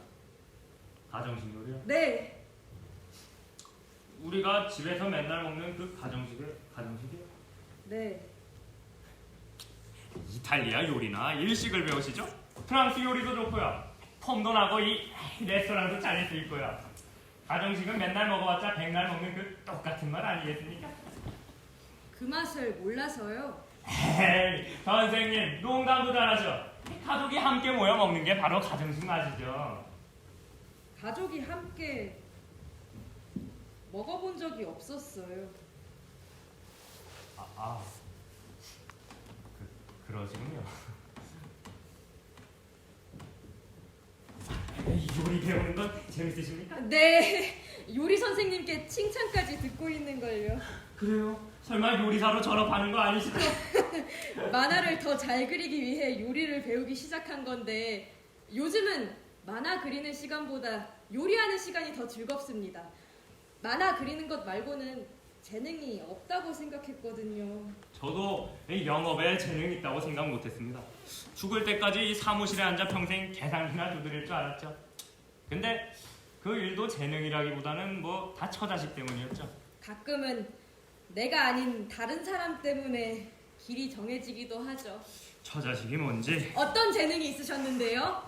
가정식 요리요? 네. 우리가 집에서 맨날 먹는 그 가정식이요? 네. 이탈리아 요리나 일식을 배우시죠? 프랑스 요리도 좋고요. 폼도 나고 이 레스토랑도 차릴 수 있고요. 가정식은 맨날 먹어봤자 백날 먹는 그 똑같은 맛 아니겠습니까? 그 맛을 몰라서요. 에이, 선생님 농담도 잘하죠. 가족이 함께 모여 먹는 게 바로 가정식 맛이죠. 가족이 함께 먹어본 적이 없었어요. 그러시군요. 요리 배우는 건 재밌으십니까? 네, 요리 선생님께 칭찬까지 듣고 있는걸요. 그래요? 설마 요리사로 졸업하는 거 아니시죠? 만화를 더 잘 그리기 위해 요리를 배우기 시작한 건데 요즘은 만화 그리는 시간보다 요리하는 시간이 더 즐겁습니다. 만화 그리는 것 말고는 재능이 없다고 생각했거든요. 저도 이 영업에 재능이 있다고 생각 못했습니다. 죽을 때까지 이 사무실에 앉아 평생 계산기나 두드릴 줄 알았죠. 근데 그 일도 재능이라기보다는 뭐 다 처자식 때문이었죠. 가끔은 내가 아닌 다른 사람 때문에 길이 정해지기도 하죠. 처자식이 뭔지 어떤 재능이 있으셨는데요?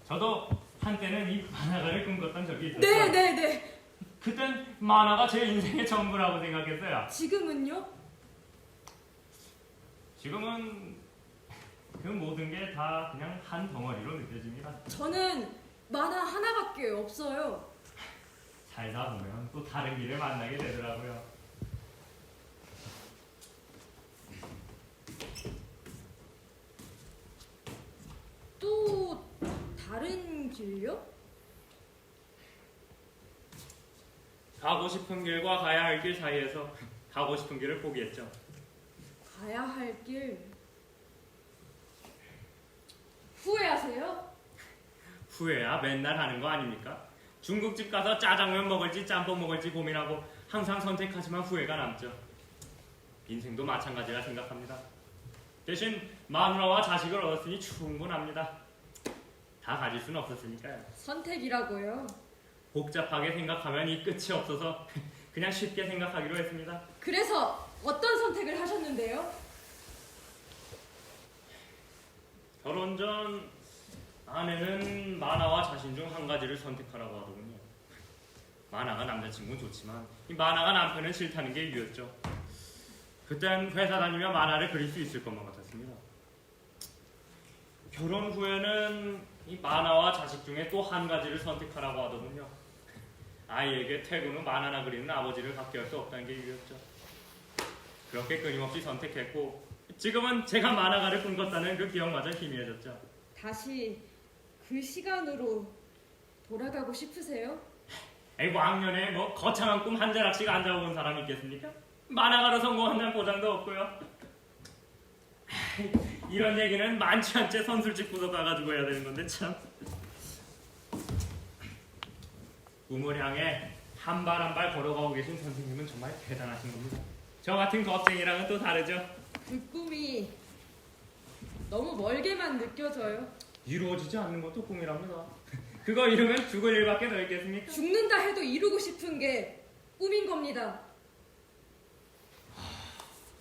저도 한때는 이 만화가를 꿈꿨던 적이 있었죠. 네. 그땐 만화가 제 인생의 전부라고 생각했어요. 지금은요? 지금은 그 모든 게 다 그냥 한 덩어리로 느껴집니다. 저는 만화 하나밖에 없어요. 살다 보면 또 다른 길을 만나게 되더라고요. 또 다른 길요? 가고 싶은 길과 가야 할 길 사이에서 가고 싶은 길을 포기했죠. 가야 할 길. 후회하세요? 후회야 맨날 하는 거 아닙니까? 중국집 가서 짜장면 먹을지 짬뽕 먹을지 고민하고 항상 선택하지만 후회가 남죠. 인생도 마찬가지라 생각합니다. 대신 마누라와 자식을 얻었으니 충분합니다. 다 가질 수는 없었으니까요. 선택이라고요. 복잡하게 생각하면 이 끝이 없어서 그냥 쉽게 생각하기로 했습니다. 그래서 어떤 선택을 하셨는데요? 결혼 전 아내는 만화와 자신 중 한 가지를 선택하라고 하더군요. 만화가 남자친구는 좋지만 이 만화가 남편은 싫다는 게 이유였죠. 그땐 회사 다니며 만화를 그릴 수 있을 것만 같았습니다. 결혼 후에는 이 만화와 자식 중에 또 한 가지를 선택하라고 하더군요. 아이에게 퇴근 후 만화나 그리는 아버지를 갖게 할 수 없다는 게 이유였죠. 그렇게 끊임없이 선택했고 지금은 제가 만화가를 꿈꿨다는 그 기억마저 희미해졌죠. 다시 그 시간으로 돌아가고 싶으세요? 에이, 왕년에 뭐 거창한 꿈 한 자락씩 안 잡아본 사람이 있겠습니까? 만화가로 성공한다는 보장도 없고요. 이런 얘기는 많지 않게 선술집 구석 가가지고 해야 되는 건데 참. 꿈을 향해 한 발 한 발 걸어가고 계신 선생님은 정말 대단하신 겁니다. 저 같은 겁쟁이랑은 또 다르죠. 그 꿈이 너무 멀게만 느껴져요. 이루어지지 않는 것도 꿈이랍니다. 그거 이루면 죽을 일밖에 더 있겠습니까? 죽는다 해도 이루고 싶은 게 꿈인 겁니다.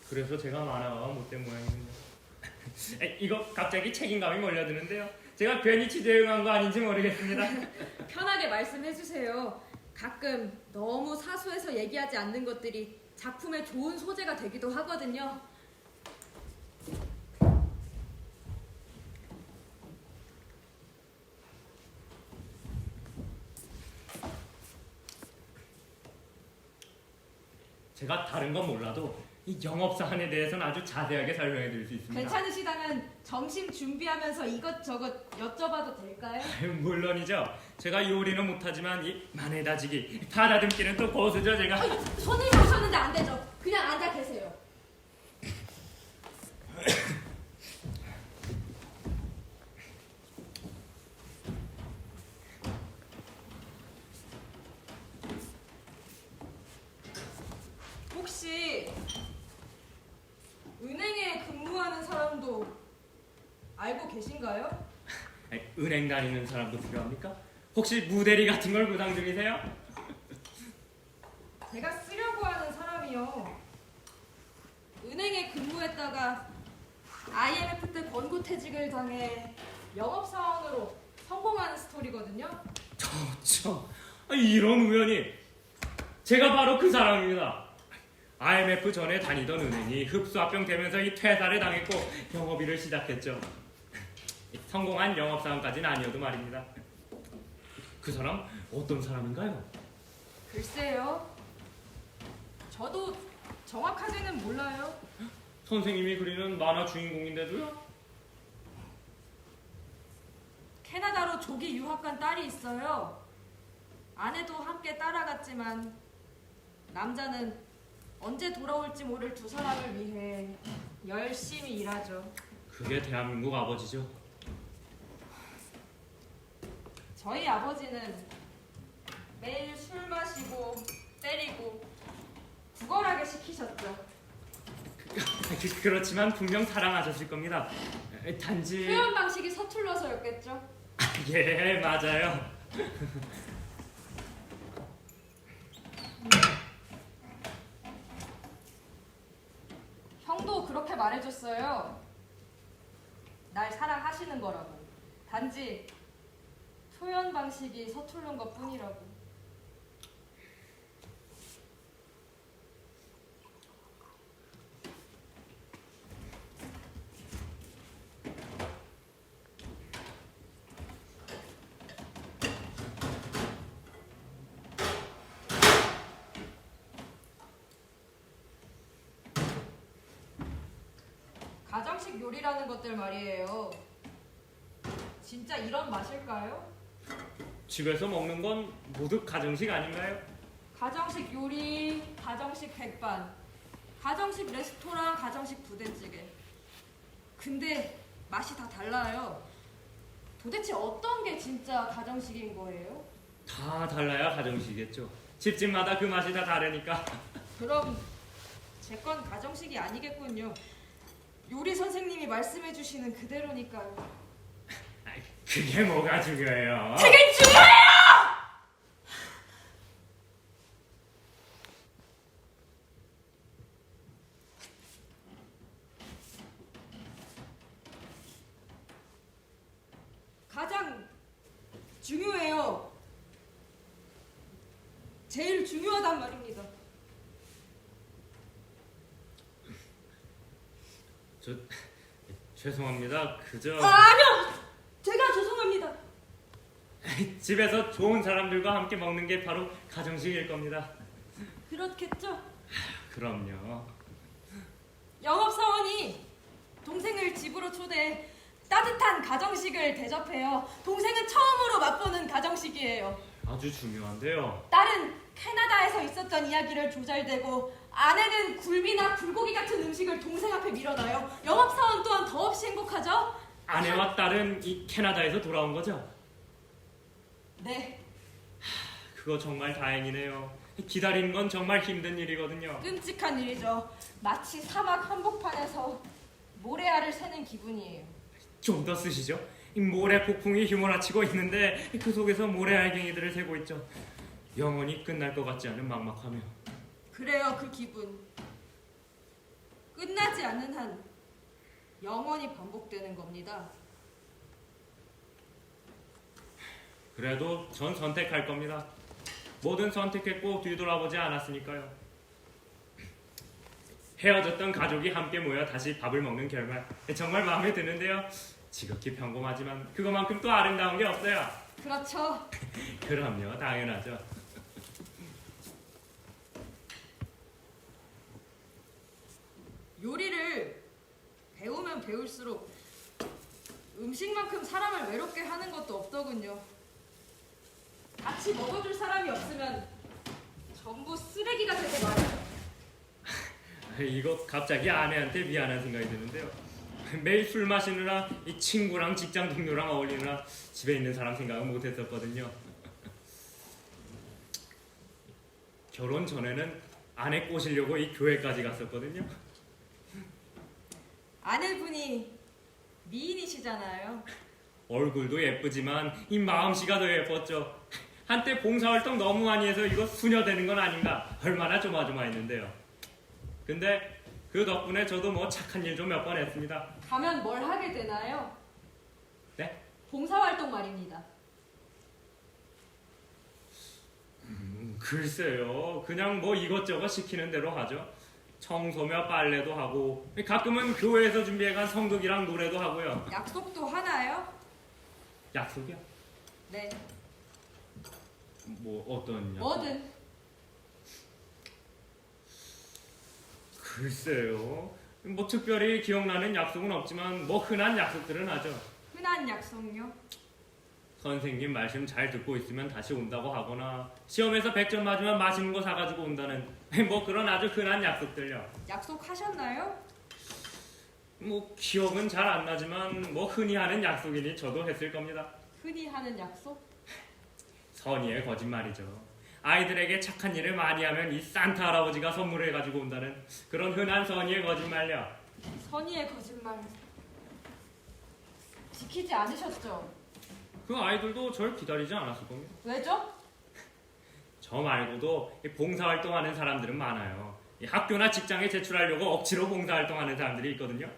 그래서 제가 만화가가 못된 모양이군요. 이거 갑자기 책임감이 몰려드는데요. 제가 괜히 취재응한 거 아닌지 모르겠습니다. 편하게 말씀해 주세요. 가끔 너무 사소해서 얘기하지 않는 것들이 작품의 좋은 소재가 되기도 하거든요. 제가 다른 건 몰라도 이 영업 사안에 대해서는 아주 자세하게 설명해 드릴 수 있습니다. 괜찮으시다면 점심 준비하면서 이것저것 여쭤봐도 될까요? 물론이죠. 제가 요리는 못하지만 이 마늘 다지기, 파다듬기는 또 고수죠 제가. 손님이 오셨는데 안 되죠. 그냥 앉아 계세요. 혹시 은행에 근무하는 사람도 알고 계신가요? 아니, 은행 다니는 사람도 필요합니까? 혹시 무대리 같은 걸 구상 중이세요? 제가 쓰려고 하는 사람이요. 은행에 근무했다가 IMF 때 권고퇴직을 당해 영업사원으로 성공하는 스토리거든요. 이런 우연이 제가 바로 그 사람입니다. IMF 전에 다니던 은행이 흡수합병 되면서 이 퇴사를 당했고 영업일을 시작했죠. 성공한 영업사원까지는 아니어도 말입니다. 그 사람 어떤 사람인가요? 글쎄요. 저도 정확하게는 몰라요. 선생님이 그리는 만화 주인공인데도요? 캐나다로 조기 유학 간 딸이 있어요. 아내도 함께 따라갔지만 남자는 언제 돌아올지 모를 두 사람을 위해 열심히 일하죠. 그게 대한민국 아버지죠. 저희 아버지는 매일 술 마시고 때리고 구걸하게 시키셨죠. 그렇지만 분명 사랑하셨을 겁니다. 단지 표현 방식이 서툴러서였겠죠. 예, 맞아요. 형도 그렇게 말해줬어요. 날 사랑하시는 거라고. 단지 표현 방식이 서투른 것 뿐이라고. 가정식 요리라는 것들 말이에요. 진짜 이런 맛일까요? 집에서 먹는 건 모두 가정식 아닌가요? 가정식 요리, 가정식 백반, 가정식 레스토랑, 가정식 부대찌개. 근데 맛이 다 달라요. 도대체 어떤 게 진짜 가정식인 거예요? 다 달라야 가정식이겠죠. 집집마다 그 맛이 다 다르니까. 그럼 제 건 가정식이 아니겠군요. 요리 선생님이 말씀해 주시는 그대로니까요. 그게 뭐가 중요해요? 그게 중요해요! 가장 중요해요. 제일 중요하단 말입니다. 저 죄송합니다. 그저 아니요! 제가 죄송합니다. 집에서 좋은 사람들과 함께 먹는 게 바로 가정식일 겁니다. 그렇겠죠? 그럼요. 영업사원이 동생을 집으로 초대해 따뜻한 가정식을 대접해요. 동생은 처음으로 맛보는 가정식이에요. 아주 중요한데요. 딸은 캐나다에서 있었던 이야기를 조잘대고 아내는 굴비나 불고기 같은 음식을 동생 앞에 밀어놔요. 영업사원 또한 더없이 행복하죠? 아내와 딸은 이 캐나다에서 돌아온 거죠? 네, 그거 정말 다행이네요. 기다리는 건 정말 힘든 일이거든요. 끔찍한 일이죠. 마치 사막 한복판에서 모래알을 새는 기분이에요. 좀 더 쓰시죠. 이 모래 폭풍이 휘몰아치고 있는데 그 속에서 모래 알갱이들을 세고 있죠. 영원히 끝날 것 같지 않은 막막하며. 그래요, 그 기분. 끝나지 않는 한 영원히 반복되는 겁니다. 그래도 전 선택할 겁니다. 뭐든 선택했고 뒤돌아보지 않았으니까요. 헤어졌던 가족이 함께 모여 다시 밥을 먹는 결말, 정말 마음에 드는데요. 지극히 평범하지만 그것만큼 또 아름다운 게 없어요. 그렇죠. 그럼요, 당연하죠. 요리를 배우면 배울수록 음식만큼 사람을 외롭게 하는 것도 없더군요. 같이 먹어줄 사람이 없으면 전부 쓰레기가 되게 말이에요. 이거 갑자기 아내한테 미안한 생각이 드는데요. 매일 술 마시느라 이 친구랑 직장 동료랑 어울리느라 집에 있는 사람 생각은 못했었거든요. 결혼 전에는 아내 꼬시려고 이 교회까지 갔었거든요. 아내분이 미인이시잖아요. 얼굴도 예쁘지만 이 마음씨가 더 예뻤죠. 한때 봉사활동 너무 많이 해서 이거 수녀 되는 건 아닌가 얼마나 조마조마했는데요. 근데 그 덕분에 저도 뭐 착한 일 좀 몇 번 했습니다. 가면 뭘 하게 되나요? 네? 봉사활동 말입니다. 글쎄요. 그냥 뭐 이것저것 시키는 대로 하죠. 청소며 빨래도 하고 가끔은 교회에서 준비해간 성극이랑 노래도 하고요. 약속도 하나요? 약속이요? 네. 뭐 어떤 약속? 뭐든. 글쎄요. 뭐 특별히 기억나는 약속은 없지만 뭐 흔한 약속들은 하죠. 흔한 약속요? 선생님 말씀 잘 듣고 있으면 다시 온다고 하거나 시험에서 100점 맞으면 맛있는 거 사가지고 온다는 뭐 그런 아주 흔한 약속들요. 약속하셨나요? 뭐 기억은 잘 안 나지만 뭐 흔히 하는 약속이니 저도 했을 겁니다. 흔히 하는 약속? 선의의 거짓말이죠. 아이들에게 착한 일을 많이 하면 이 산타 할아버지가 선물을 가지고 온다는 그런 흔한 선의의 거짓말요. 선의의 거짓말. 지키지 않으셨죠? 그 아이들도 절 기다리지 않았을 겁니다. 왜죠? 저 말고도 이 봉사활동하는 사람들은 많아요. 이 학교나 직장에 제출하려고 억지로 봉사활동하는 사람들이 있거든요.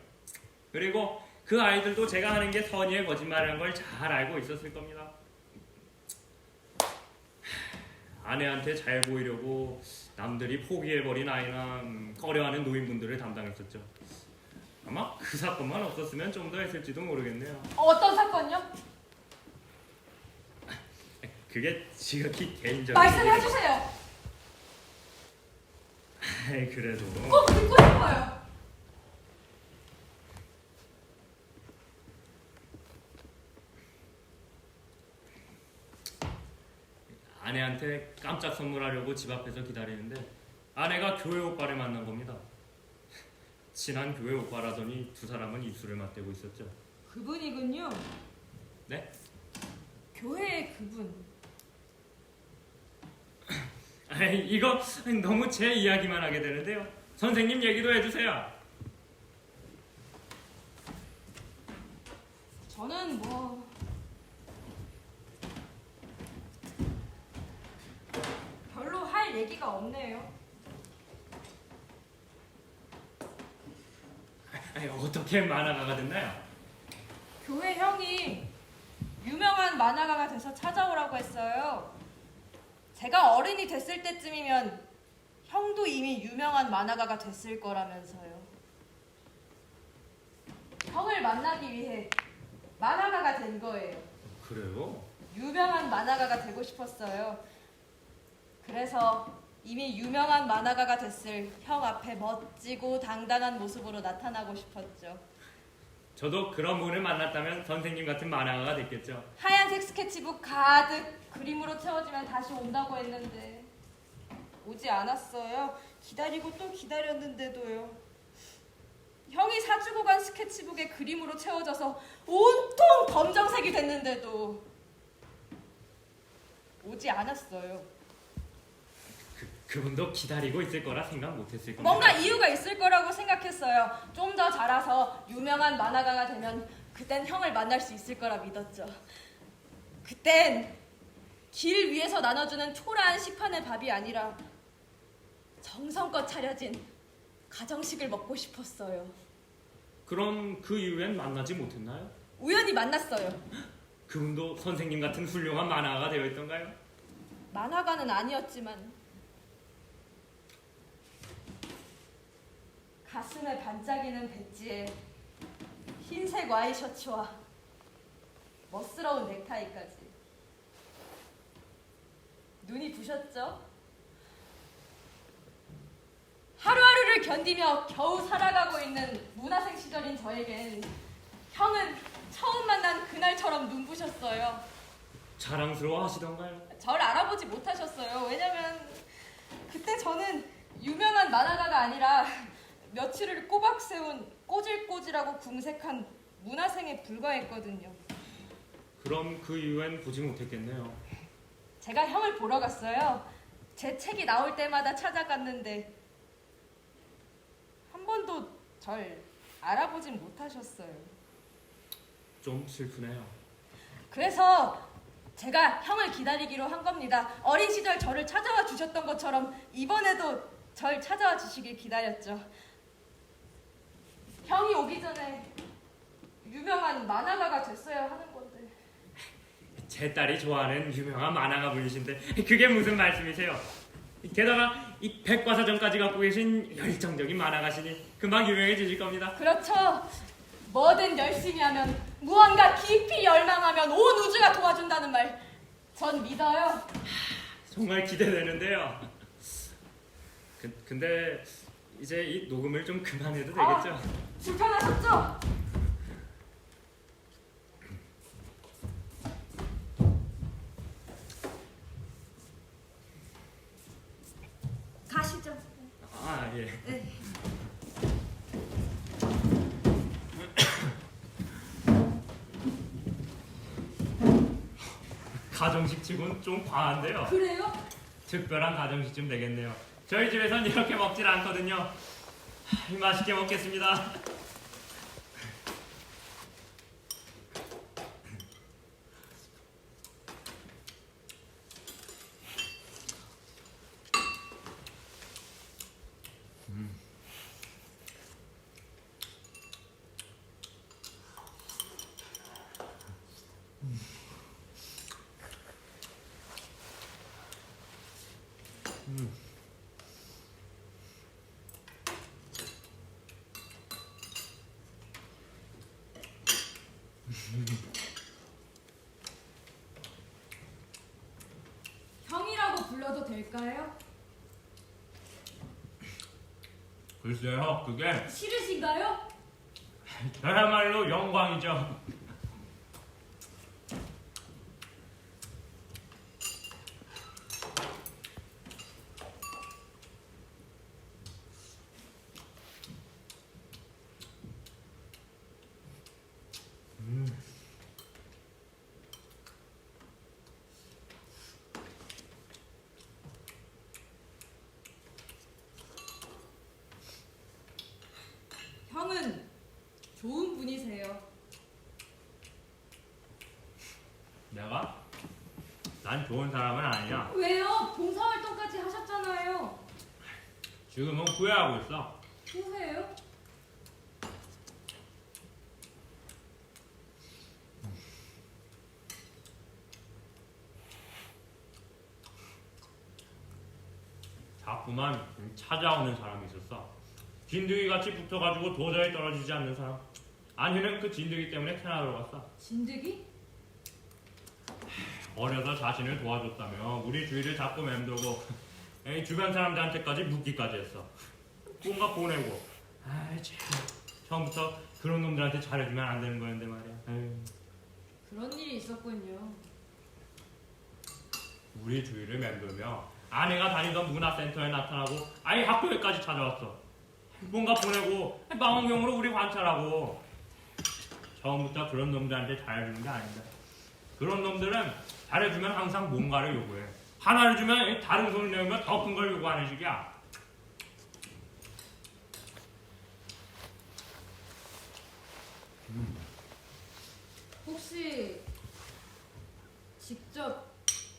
그리고 그 아이들도 제가 하는 게 선의의 거짓말이라는 걸 잘 알고 있었을 겁니다. 아내한테 잘 보이려고 남들이 포기해버린 아이나 꺼려하는 노인분들을 담당했었죠. 아마 그 사건만 없었으면 좀 더 했을지도 모르겠네요. 어떤 사건요? 그게 지극히 개인적인 말씀해 주세요. 그래도 꼭 듣고 싶어요. 아내한테 깜짝 선물하려고 집 앞에서 기다리는데 아내가 교회 오빠를 만난 겁니다. 친한 교회 오빠라더니 두 사람은 입술을 맞대고 있었죠. 그분이군요. 네? 교회의 그분. 이거 너무 제 이야기만 하게 되는데요. 선생님 얘기도 해주세요. 저는 뭐 별로 할 얘기가 없네요. 어떻게 만화가가 됐나요? 교회 형이 유명한 만화가가 돼서 찾아오라고 했어요. 제가 어른이 됐을 때쯤이면 형도 이미 유명한 만화가가 됐을 거라면서요. 형을 만나기 위해 만화가가 된 거예요. 그래요? 유명한 만화가가 되고 싶었어요. 그래서 이미 유명한 만화가가 됐을 형 앞에 멋지고 당당한 모습으로 나타나고 싶었죠. 저도 그런 분을 만났다면 선생님 같은 만화가가 됐겠죠. 하얀색 스케치북 가득 그림으로 채워지면 다시 온다고 했는데 오지 않았어요. 기다리고 또 기다렸는데도요. 형이 사주고 간 스케치북에 그림으로 채워져서 온통 검정색이 됐는데도 오지 않았어요. 그분도 기다리고 있을 거라 생각 못했을 겁니다. 뭔가 이유가 있을 거라고 생각했어요. 좀 더 자라서 유명한 만화가가 되면 그땐 형을 만날 수 있을 거라 믿었죠. 그땐 길 위에서 나눠주는 초라한 식판의 밥이 아니라 정성껏 차려진 가정식을 먹고 싶었어요. 그럼 그 이후엔 만나지 못했나요? 우연히 만났어요. 그분도 선생님 같은 훌륭한 만화가가 되어 있던가요? 만화가는 아니었지만 가슴에 반짝이는 배지에 흰색 와이셔츠와 멋스러운 넥타이까지. 눈이 부셨죠? 하루하루를 견디며 겨우 살아가고 있는 문화생 시절인 저에겐 형은 처음 만난 그날처럼 눈부셨어요. 자랑스러워 하시던가요? 절 알아보지 못하셨어요. 왜냐면 그때 저는 유명한 만화가가 아니라 며칠을 꼬박 세운 꼬질꼬질하고 궁색한 문화생에 불과했거든요. 그럼 그 이후엔 보지 못했겠네요. 제가 형을 보러 갔어요. 제 책이 나올 때마다 찾아갔는데 한 번도 절 알아보진 못하셨어요. 좀 슬프네요. 그래서 제가 형을 기다리기로 한 겁니다. 어린 시절 저를 찾아와 주셨던 것처럼 이번에도 절 찾아와 주시길 기다렸죠. 형이 오기 전에 유명한 만화가가 됐어야 하는 건데. 제 딸이 좋아하는 유명한 만화가 분이신데 그게 무슨 말씀이세요? 게다가 이 백과사전까지 갖고 계신 열정적인 만화가시니 금방 유명해지실 겁니다. 그렇죠. 뭐든 열심히 하면, 무언가 깊이 열망하면 온 우주가 도와준다는 말, 전 믿어요. 정말 기대되는데요. 근데 이제 이 녹음을 좀 그만해도 되겠죠? 불편하셨죠? 가시죠. 아, 예. 네. 가정식 치곤 좀 과한데요. 그래요? 특별한 가정식쯤 되겠네요. 저희 집에선 이렇게 먹질 않거든요. 맛있게 먹겠습니다. 형이라고 불러도 될까요? 글쎄요, 그게 싫으신가요? 저야말로 영광이죠. 형은 좋은 분이세요. 내가? 난 좋은 사람은 아니야. 왜요? 봉사활동까지 하셨잖아요. 지금은 후회하고 있어. 후회해요? 자꾸만 찾아오는 사람이 있었어. 진드기 같이 붙어가지고 도저히 떨어지지 않는 사람. 아니는 그 진드기 때문에 캐나다로 갔어. 진드기? 어려서 자신을 도와줬다며 우리 주위를 자꾸 맴돌고 에이, 주변 사람들한테까지 묻기까지 했어. 뭔가 보내고. 아이 참. 처음부터 그런 놈들한테 잘해주면 안 되는 거였는데 말이야. 에이. 그런 일이 있었군요. 우리 주위를 맴돌며 아내가 다니던 문화센터에 나타나고 아이 학교에까지 찾아왔어. 뭔가 보내고 망원경으로 우리 관찰하고. 처음부터 그런 놈들한테 잘해주는 게 아니다. 그런 놈들은 잘해주면 항상 뭔가를 요구해. 하나를 주면 다른 손을 내밀며 더 큰 걸 요구하는 식이야. 혹시 직접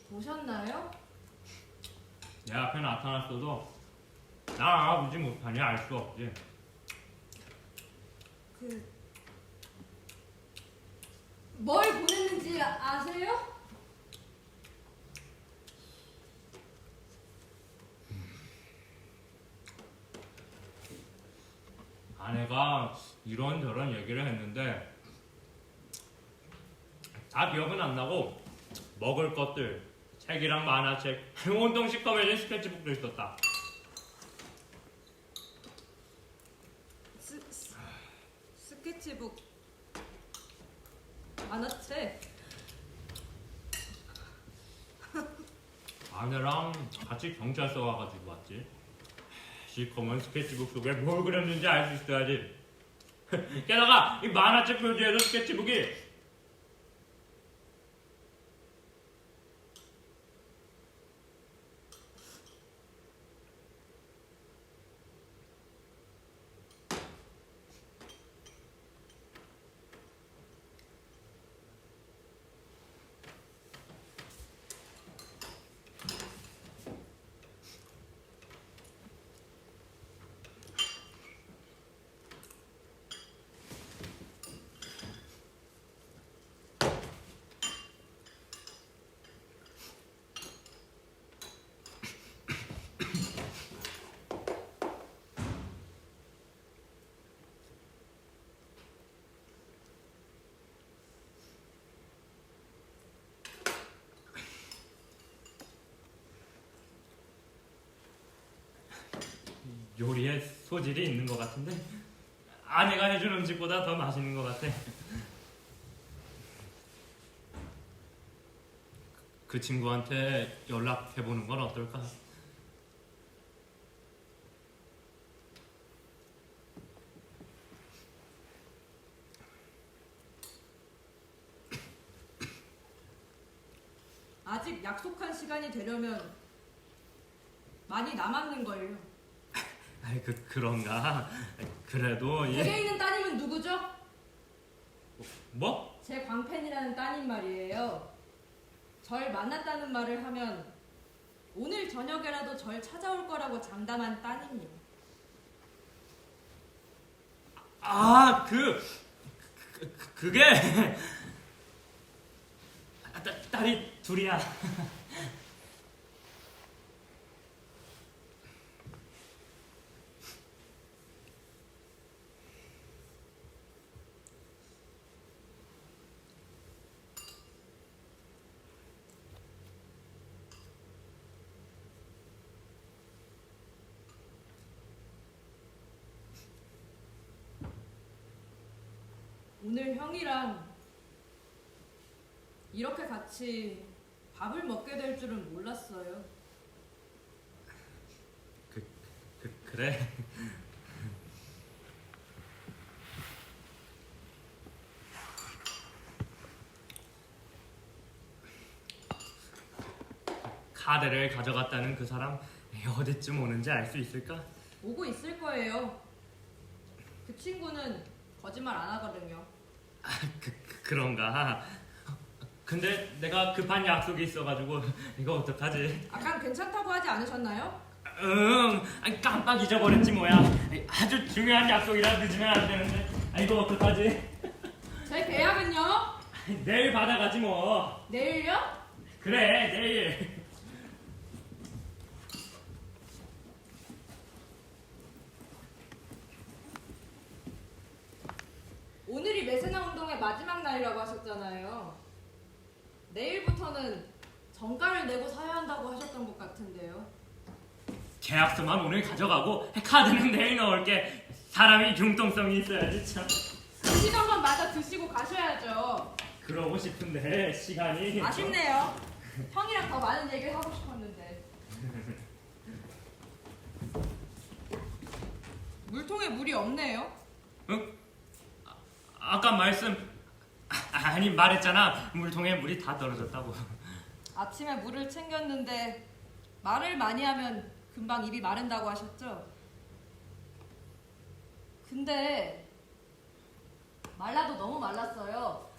보셨나요? 내 앞에 나타났어도 나 알아보지 못하니 알 수 없지. 뭘 보냈는지 아세요? 아내가 이런저런 얘기를 했는데 다 기억은 안 나고 먹을 것들, 책이랑 만화책, 온통 시커매진 스케치북도 있었다. 스케치북, 만화책. 아내랑 같이 경찰서 와가지고 왔지. 시커먼 스케치북 속에 뭘 그렸는지 알 수 있어야지. 게다가 이 만화책 표지에도 스케치북이 요리에 소질이 있는 것 같은데 아내가 해준 음식보다 더 맛있는 것 같아. 그 친구한테 연락해보는 건 어떨까? 아직 약속한 시간이 되려면 많이 남았는걸요. 아이 그런가? 그래도 댁에 있는 따님은 누구죠? 뭐? 제 광팬이라는 따님 말이에요. 절 만났다는 말을 하면 오늘 저녁에라도 절 찾아올 거라고 장담한 따님이요. 아 그게 딸이 둘이야. 오늘 형이랑 이렇게 같이 밥을 먹게 될 줄은 몰랐어요. 그래? 카드를 가져갔다는 그 사람 어디쯤 오는지 알 수 있을까? 오고 있을 거예요. 그 친구는 거짓말 안 하거든요. 그런가? 근데 내가 급한 약속이 있어가지고 이거 어떡하지? 아까 괜찮다고 하지 않으셨나요? 응, 아니, 깜빡 잊어버렸지 뭐야. 아주 중요한 약속이라 늦으면 안 되는데 이거 어떡하지? 제 계약은요? 내일 받아가지 뭐. 내일요? 그래, 내일. 오늘이 메세나 운동의 마지막 날이라고 하셨잖아요. 내일부터는 정가를 내고 사야 한다고 하셨던 것 같은데요. 계약서만 오늘 가져가고 카드는 내일 넣을게. 사람이 융통성이 있어야지 참. 시간만 맞아 드시고 가셔야죠. 그러고 싶은데 시간이 아쉽네요. 형이랑 더 많은 얘기를 하고 싶었는데. 물통에 물이 없네요. 응? 아까 아니 말했잖아. 물통에 물이 다 떨어졌다고. 아침에 물을 챙겼는데 말을 많이 하면 금방 입이 마른다고 하셨죠? 근데 말라도 너무 말랐어요.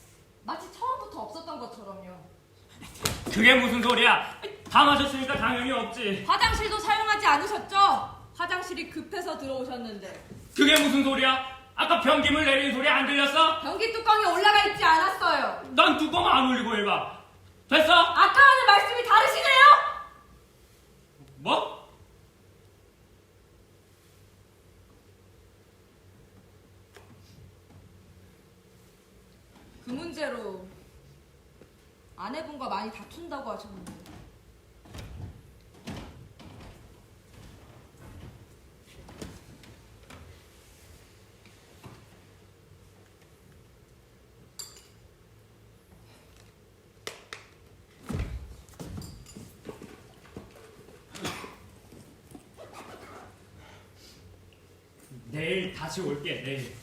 마치 처음부터 없었던 것처럼요. 그게 무슨 소리야? 다 마셨으니까 당연히 없지. 화장실도 사용하지 않으셨죠? 화장실이 급해서 들어오셨는데. 그게 무슨 소리야? 아까 변기물 내리는 소리 안 들렸어? 변기 뚜껑이 올라가 있지 않았어요. 난 뚜껑 안 올리고 해봐. 됐어? 아까 하는 말씀이 다르시네요? 뭐? 그 문제로 아내분과 많이 다툰다고 하셨는데. 내일 다시 올게. 내일.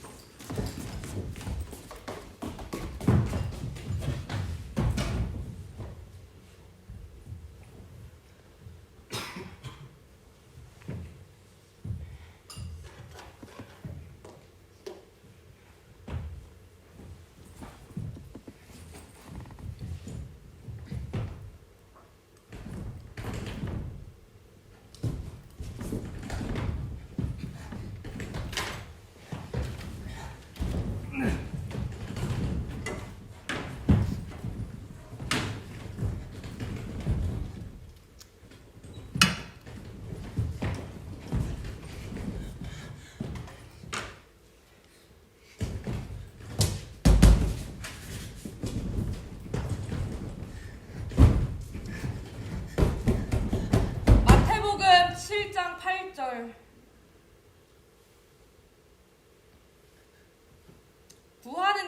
마태복음 7장 8절.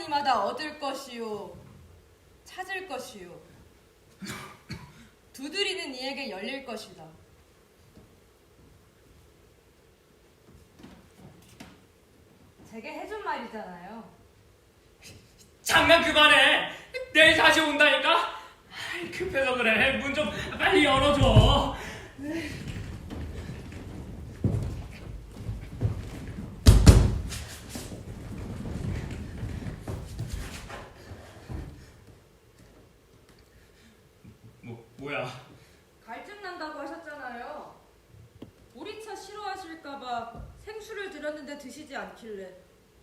찾는 이마다 얻을 것이요 찾을 것이요 두드리는 이에게 열릴 것이다. 제게 해준 말이잖아요. 장난 그만해. 내일 다시 온다니까. 아이, 급해서 그래. 문 좀 빨리 열어줘. 뭐야? 갈증 난다고 하셨잖아요. 보리차 싫어하실까봐 생수를 드렸는데 드시지 않길래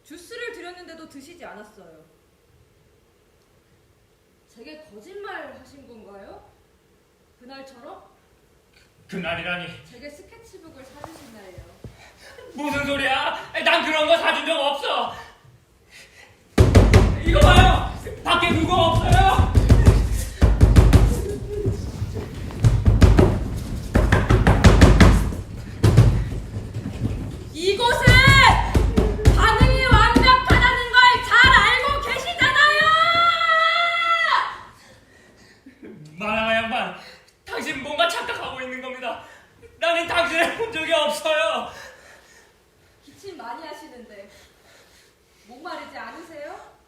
주스를 드렸는데도 드시지 않았어요. 제게 거짓말 하신 건가요? 그날처럼? 그날이라니. 제게 스케치북을 사주신 날이에요. 무슨 소리야? 난 그런 거 사준 적 없어. 이거 봐요. 밖에 누구 없어요. 이곳은 반응이 완벽하다는 걸 잘 알고 계시잖아요! 만화가 양반, 당신 뭔가 착각하고 있는 겁니다. 나는 당신을 본 적이 없어요. 기침 많이 하시는데 목마르지 않으세요?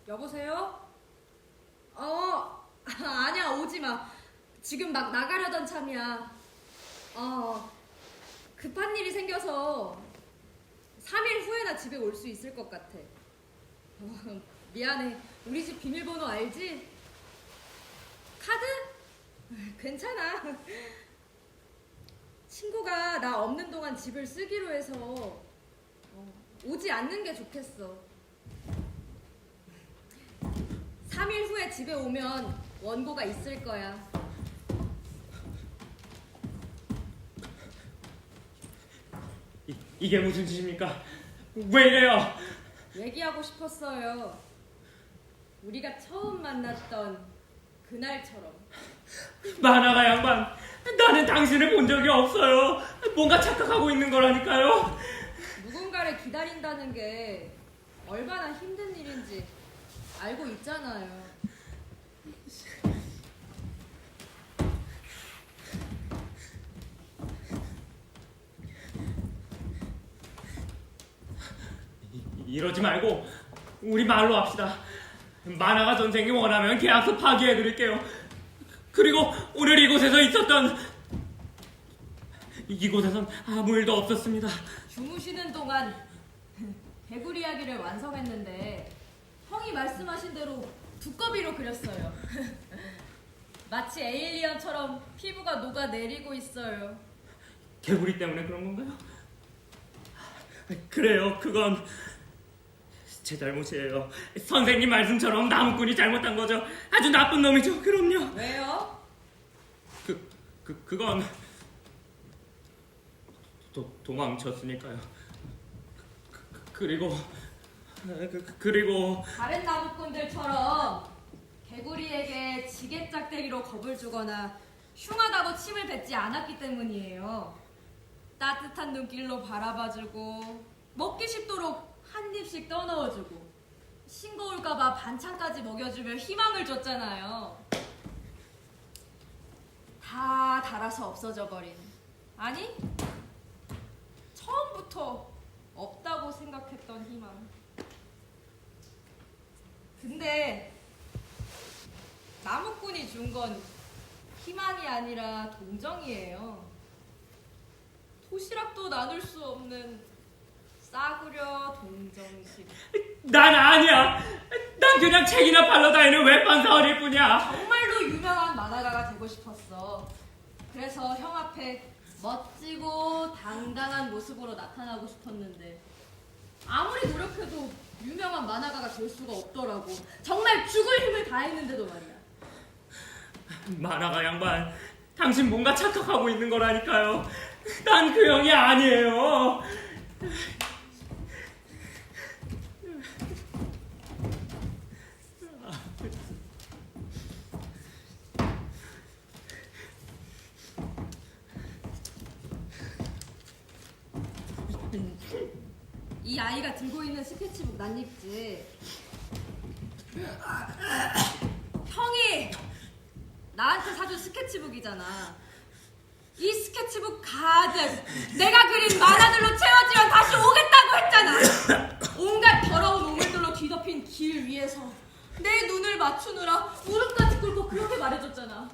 여보세요? 아니야, 오지 마. 지금 막 나가려던 참이야. 급한 일이 생겨서 3일 후에나 집에 올 수 있을 것 같아. 미안해. 우리 집 비밀번호 알지? 카드? 괜찮아. 친구가 나 없는 동안 집을 쓰기로 해서 오지 않는 게 좋겠어. 3일 후에 집에 오면 원고가 있을 거야. 이게 무슨 짓입니까? 왜 이래요? 얘기하고 싶었어요. 우리가 처음 만났던 그날처럼. 만화가 양반, 나는 당신을 본 적이 없어요. 뭔가 착각하고 있는 거라니까요. 누군가를 기다린다는 게 얼마나 힘든 일인지 알고 있잖아요. 이러지 말고 우리 말로 합시다. 만화가 선생이 원하면 계약서 파기해드릴게요. 그리고 오늘 이곳에선 아무 일도 없었습니다. 주무시는 동안 개구리 이야기를 완성했는데 형이 말씀하신 대로 두꺼비로 그렸어요. 마치 에일리언처럼 피부가 녹아내리고 있어요. 개구리 때문에 그런 건가요? 그래요, 그건 제 잘못이에요. 선생님 말씀처럼 나무꾼이 잘못한 거죠. 아주 나쁜 놈이죠. 그럼요. 왜요? 그건 도망쳤으니까요. 그리고 그리고 다른 나무꾼들처럼 개구리에게 지게짝대기로 겁을 주거나 흉하다고 침을 뱉지 않았기 때문이에요. 따뜻한 눈길로 바라봐주고 먹기 쉽도록 한 입씩 떠넣어주고 싱거울까봐 반찬까지 먹여주며 희망을 줬잖아요. 다 달아서 없어져 버린, 아니 처음부터 없다고 생각했던 희망. 근데 나무꾼이 준 건 희망이 아니라 동정이에요. 도시락도 나눌 수 없는 싸구려 동정심. 난 아니야. 난 그냥 책이나 팔러 다니는 외판사원일 뿐이야. 정말로 유명한 만화가가 되고 싶었어. 그래서 형 앞에 멋지고 당당한 모습으로 나타나고 싶었는데 아무리 노력해도 유명한 만화가가 될 수가 없더라고. 정말 죽을 힘을 다했는데도 말이야. 만화가 양반, 당신 뭔가 착각하고 있는 거라니까요. 난 그 형이 아니에요. 이 아이가 들고 있는 스케치북 낯익지? 형이 나한테 사준 스케치북이잖아. 이 스케치북 가득 내가 그린 만화들로 채워지면 다시 오겠다고 했잖아. 온갖 더러운 오물들로 뒤덮인 길 위에서 내 눈을 맞추느라 무릎까지 꿇고 그렇게 말해줬잖아.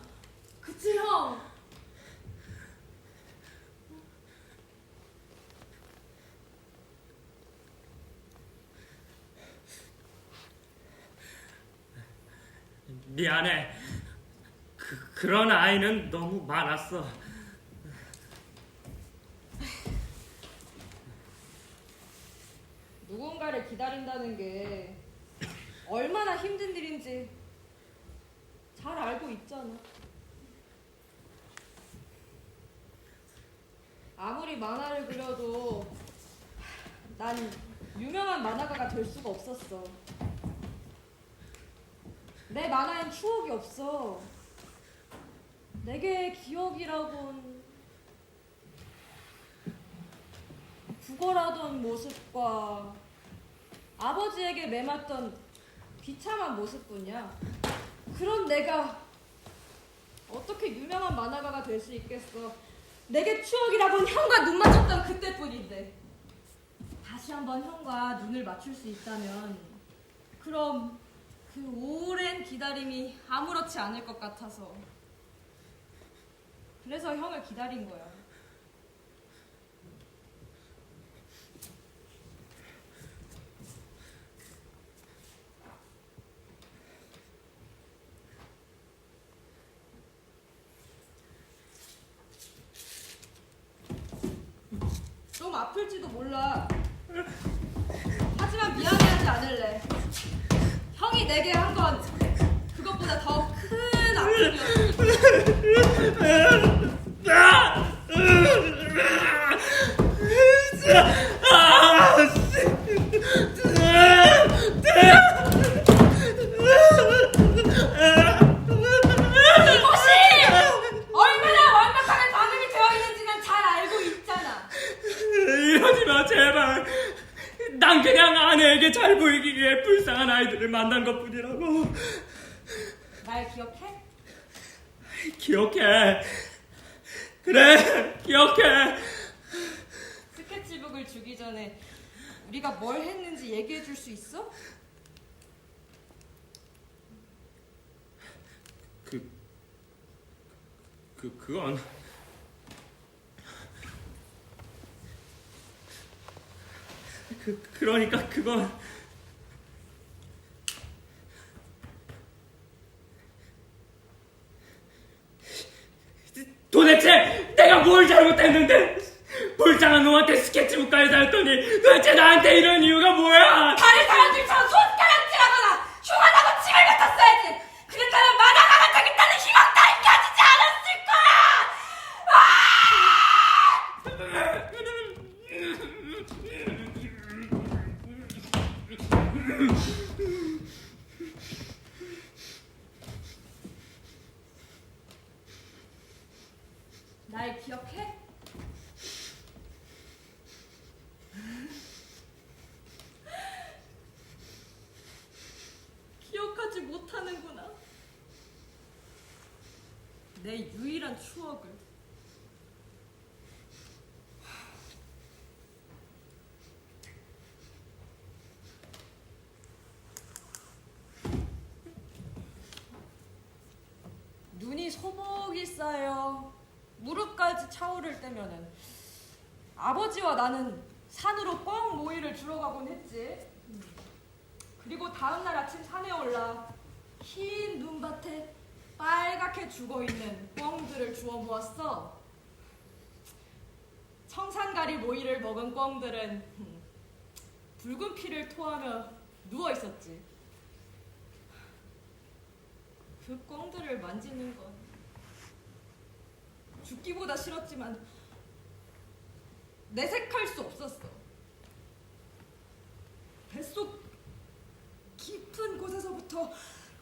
그치 형? 미안해. 그런 아이는 너무 많았어. 누군가를 기다린다는 게 얼마나 힘든 일인지 잘 알고 있잖아. 아무리 만화를 그려도 난 유명한 만화가가 될 수가 없었어. 내 만화엔 추억이 없어. 내게 기억이라곤 구걸하던 모습과 아버지에게 매맞던 비참한 모습뿐이야. 그런 내가 어떻게 유명한 만화가가 될 수 있겠어. 내게 추억이라곤 형과 눈 맞췄던 그때뿐인데. 다시 한번 형과 눈을 맞출 수 있다면 그럼 그 오랜 기다림이 아무렇지 않을 것 같아서 그래서 형을 기다린 거야. 좀 아플지도 몰라. 하지만 미안해하지 않을래. 형이 내게 한 건 그것보다 더 큰 아픔이었어. 이곳이 얼마나 완벽하게 방음이 되어 있는지는 잘 알고 있잖아. 이러지 마, 제발. 난 그냥 아내에게 잘 보이기 위해 불쌍한 아이들을 만난 것뿐이라고. 날 기억해? 기억해. 그래, 기억해. 스케치북을 주기 전에 우리가 뭘 했는지 얘기해 줄 수 있어? 그건 그러니까 그건 도대체 내가 뭘 잘못했는데 불쌍한 놈한테 스케치북까지 샀더니 도대체 나한테 이런 이유가 뭐야? 다른 사람들처럼 손가락질하거나 흉하다고 침을 뱉었어야지. 그랬다면 만화가가 되겠다는 희망 따윈 가지지 않았을 거야. 날 기억해? 기억하지 못하는구나. 내 유일한 추억을. 눈이 소복이 쌓여 무릎까지 차오를 때면은 아버지와 나는 산으로 뻥 모이를 주러 가곤 했지. 그리고 다음날 아침 산에 올라 흰 눈밭에 빨갛게 죽어있는 꿩들을 주워 모았어. 청산가리 모이를 먹은 꿩들은 붉은 피를 토하며 누워있었지. 그 꿩들을 만지는 건 죽기보다 싫었지만 내색할 수 없었어. 뱃속 깊은 곳에서부터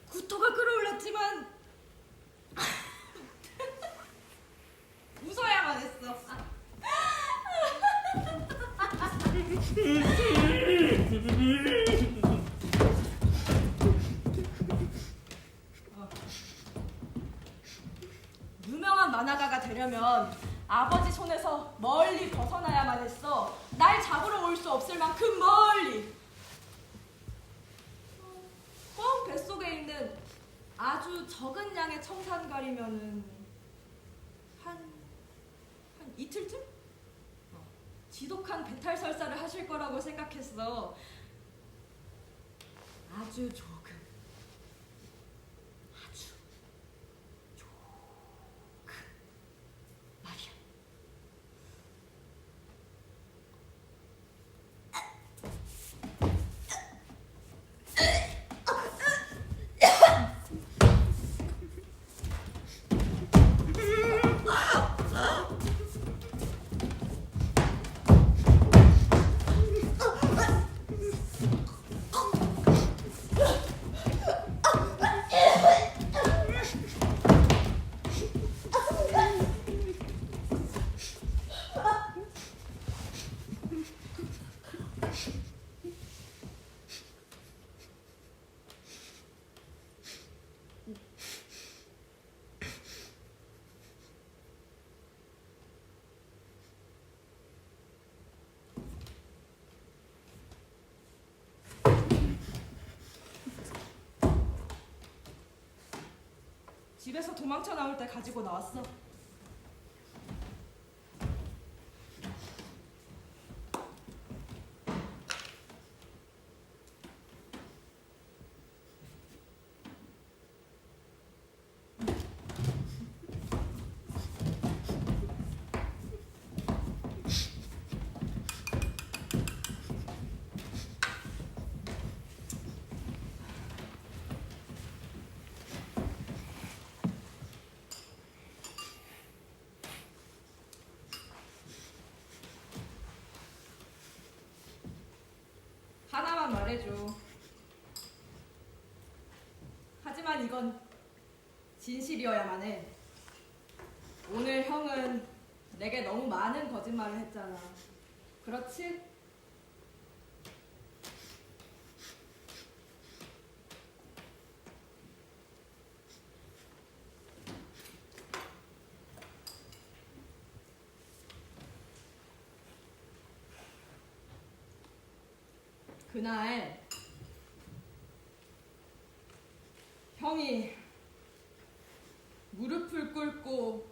구토가 끓어올랐지만 웃어야만 했어. 유명한 만화가가 되려면 아버지 손에서 멀리 벗어나야만 했어. 날 잡으러 올 수 없을 만큼 멀리. 뻥 뱃속에 있는 아주 적은 양의 청산가리면은 한 이틀쯤? 지독한 배탈설사를 하실 거라고 생각했어. 아주 조금. 아주 조금 말이야. 집에서 도망쳐 나올 때 가지고 나왔어. 하나만 말해줘. 하지만 이건 진실이어야만 해. 오늘 형은 내게 너무 많은 거짓말을 했잖아. 그렇지? 그날 형이 무릎을 꿇고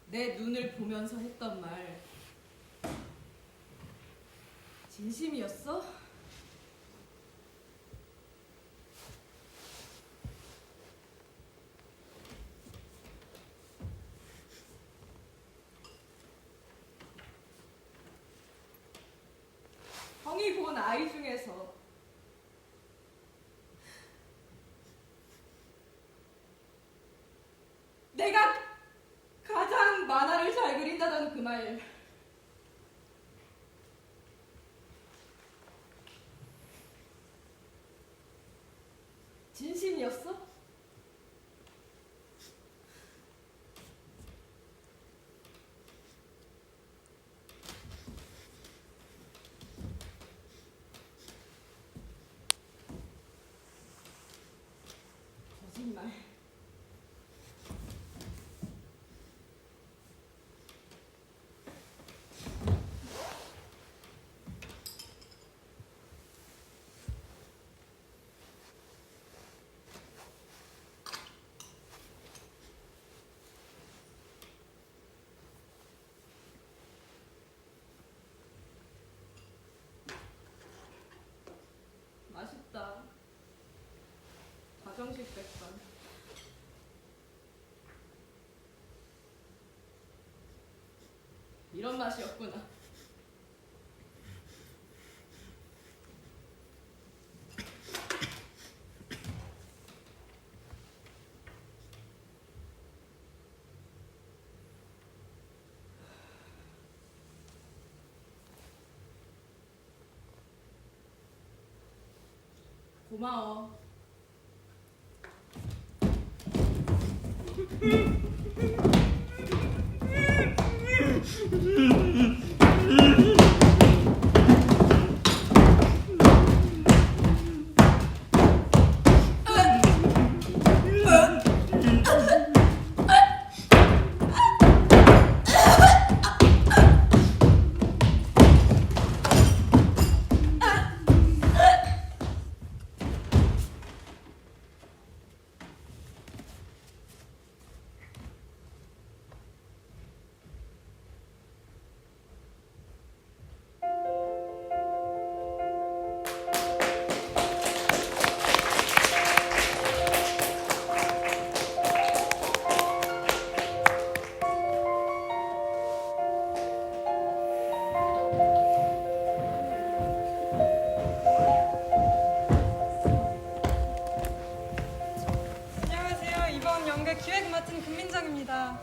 내 눈을 보면서 했던 말 진심이었어? 형이 본 아이 중에서 내가 가장 만화를 잘 그린다던 그 말 진심이었어? 거짓말. 맛있다. 가정식 백반. 이런 맛이었구나. 고마워. 안녕하세요. 이번 연극 기획 맡은 금민정입니다.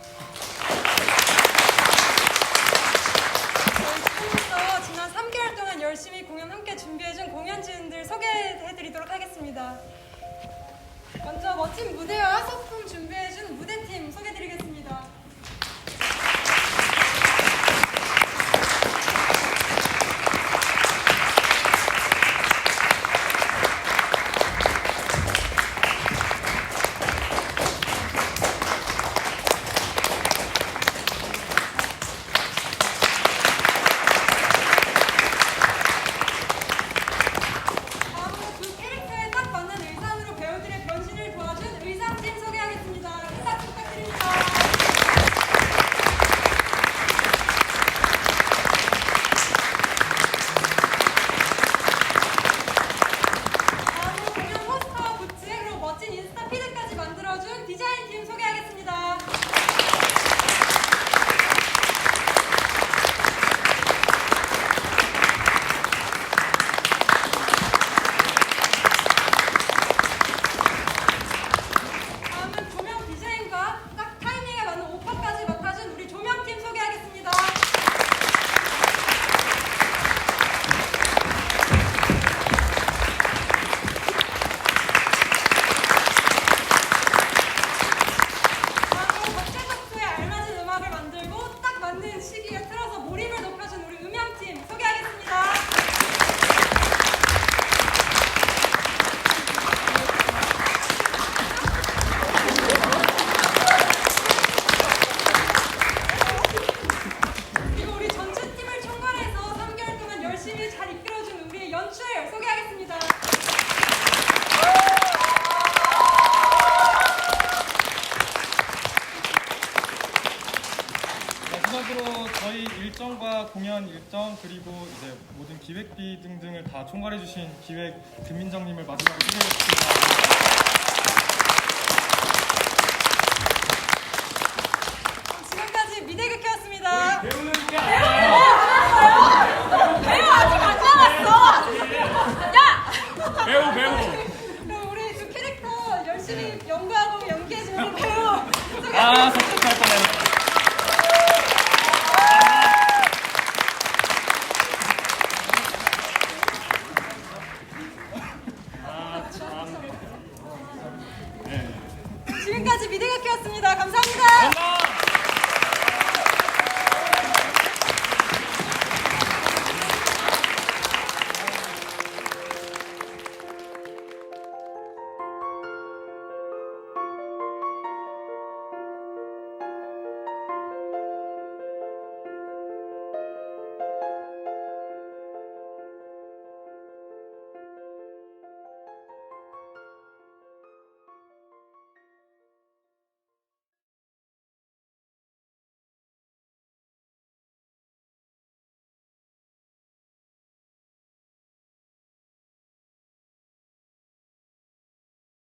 저희 팀에서 지난 3개월 동안 열심히 공연 함께 준비해준 공연진들 소개해드리도록 하겠습니다. 먼저 멋진 무대와 소품 준비해준 무대팀 소개해드리겠습니다. 다음으로 그 캐릭터에 딱 맞는 의상으로 배우들의 변신을 도와준 의상팀 소개하겠습니다. 큰 박수 부탁드립니다. 다음으로 공연 포스터와 부츠 그리고 멋진 인스타 피드까지 만들어준 디자인팀 소개하겠습니다. 다음은 조명 디자인과 딱 타이밍에 맞는 오파까지 맡아준 우리 조명팀 소개하겠습니다. 다음으로 각자 작품에 알맞은 음악을 만들고 딱 맞는 시기에 틀어서 몰입을 높여준 우리 음향팀 소개하겠습니다. 그리고 우리 전체 팀을 총괄해서 3개월 동안 열심히 잘 이끌어준 우리의 연출 소개하겠습니다. 마지막으로 저희 일정과 공연 일정 그리고 이제 모든 기획비 등등을 다 총괄해 주신 기획 금민정님을 마지막으로 소개해드립니다.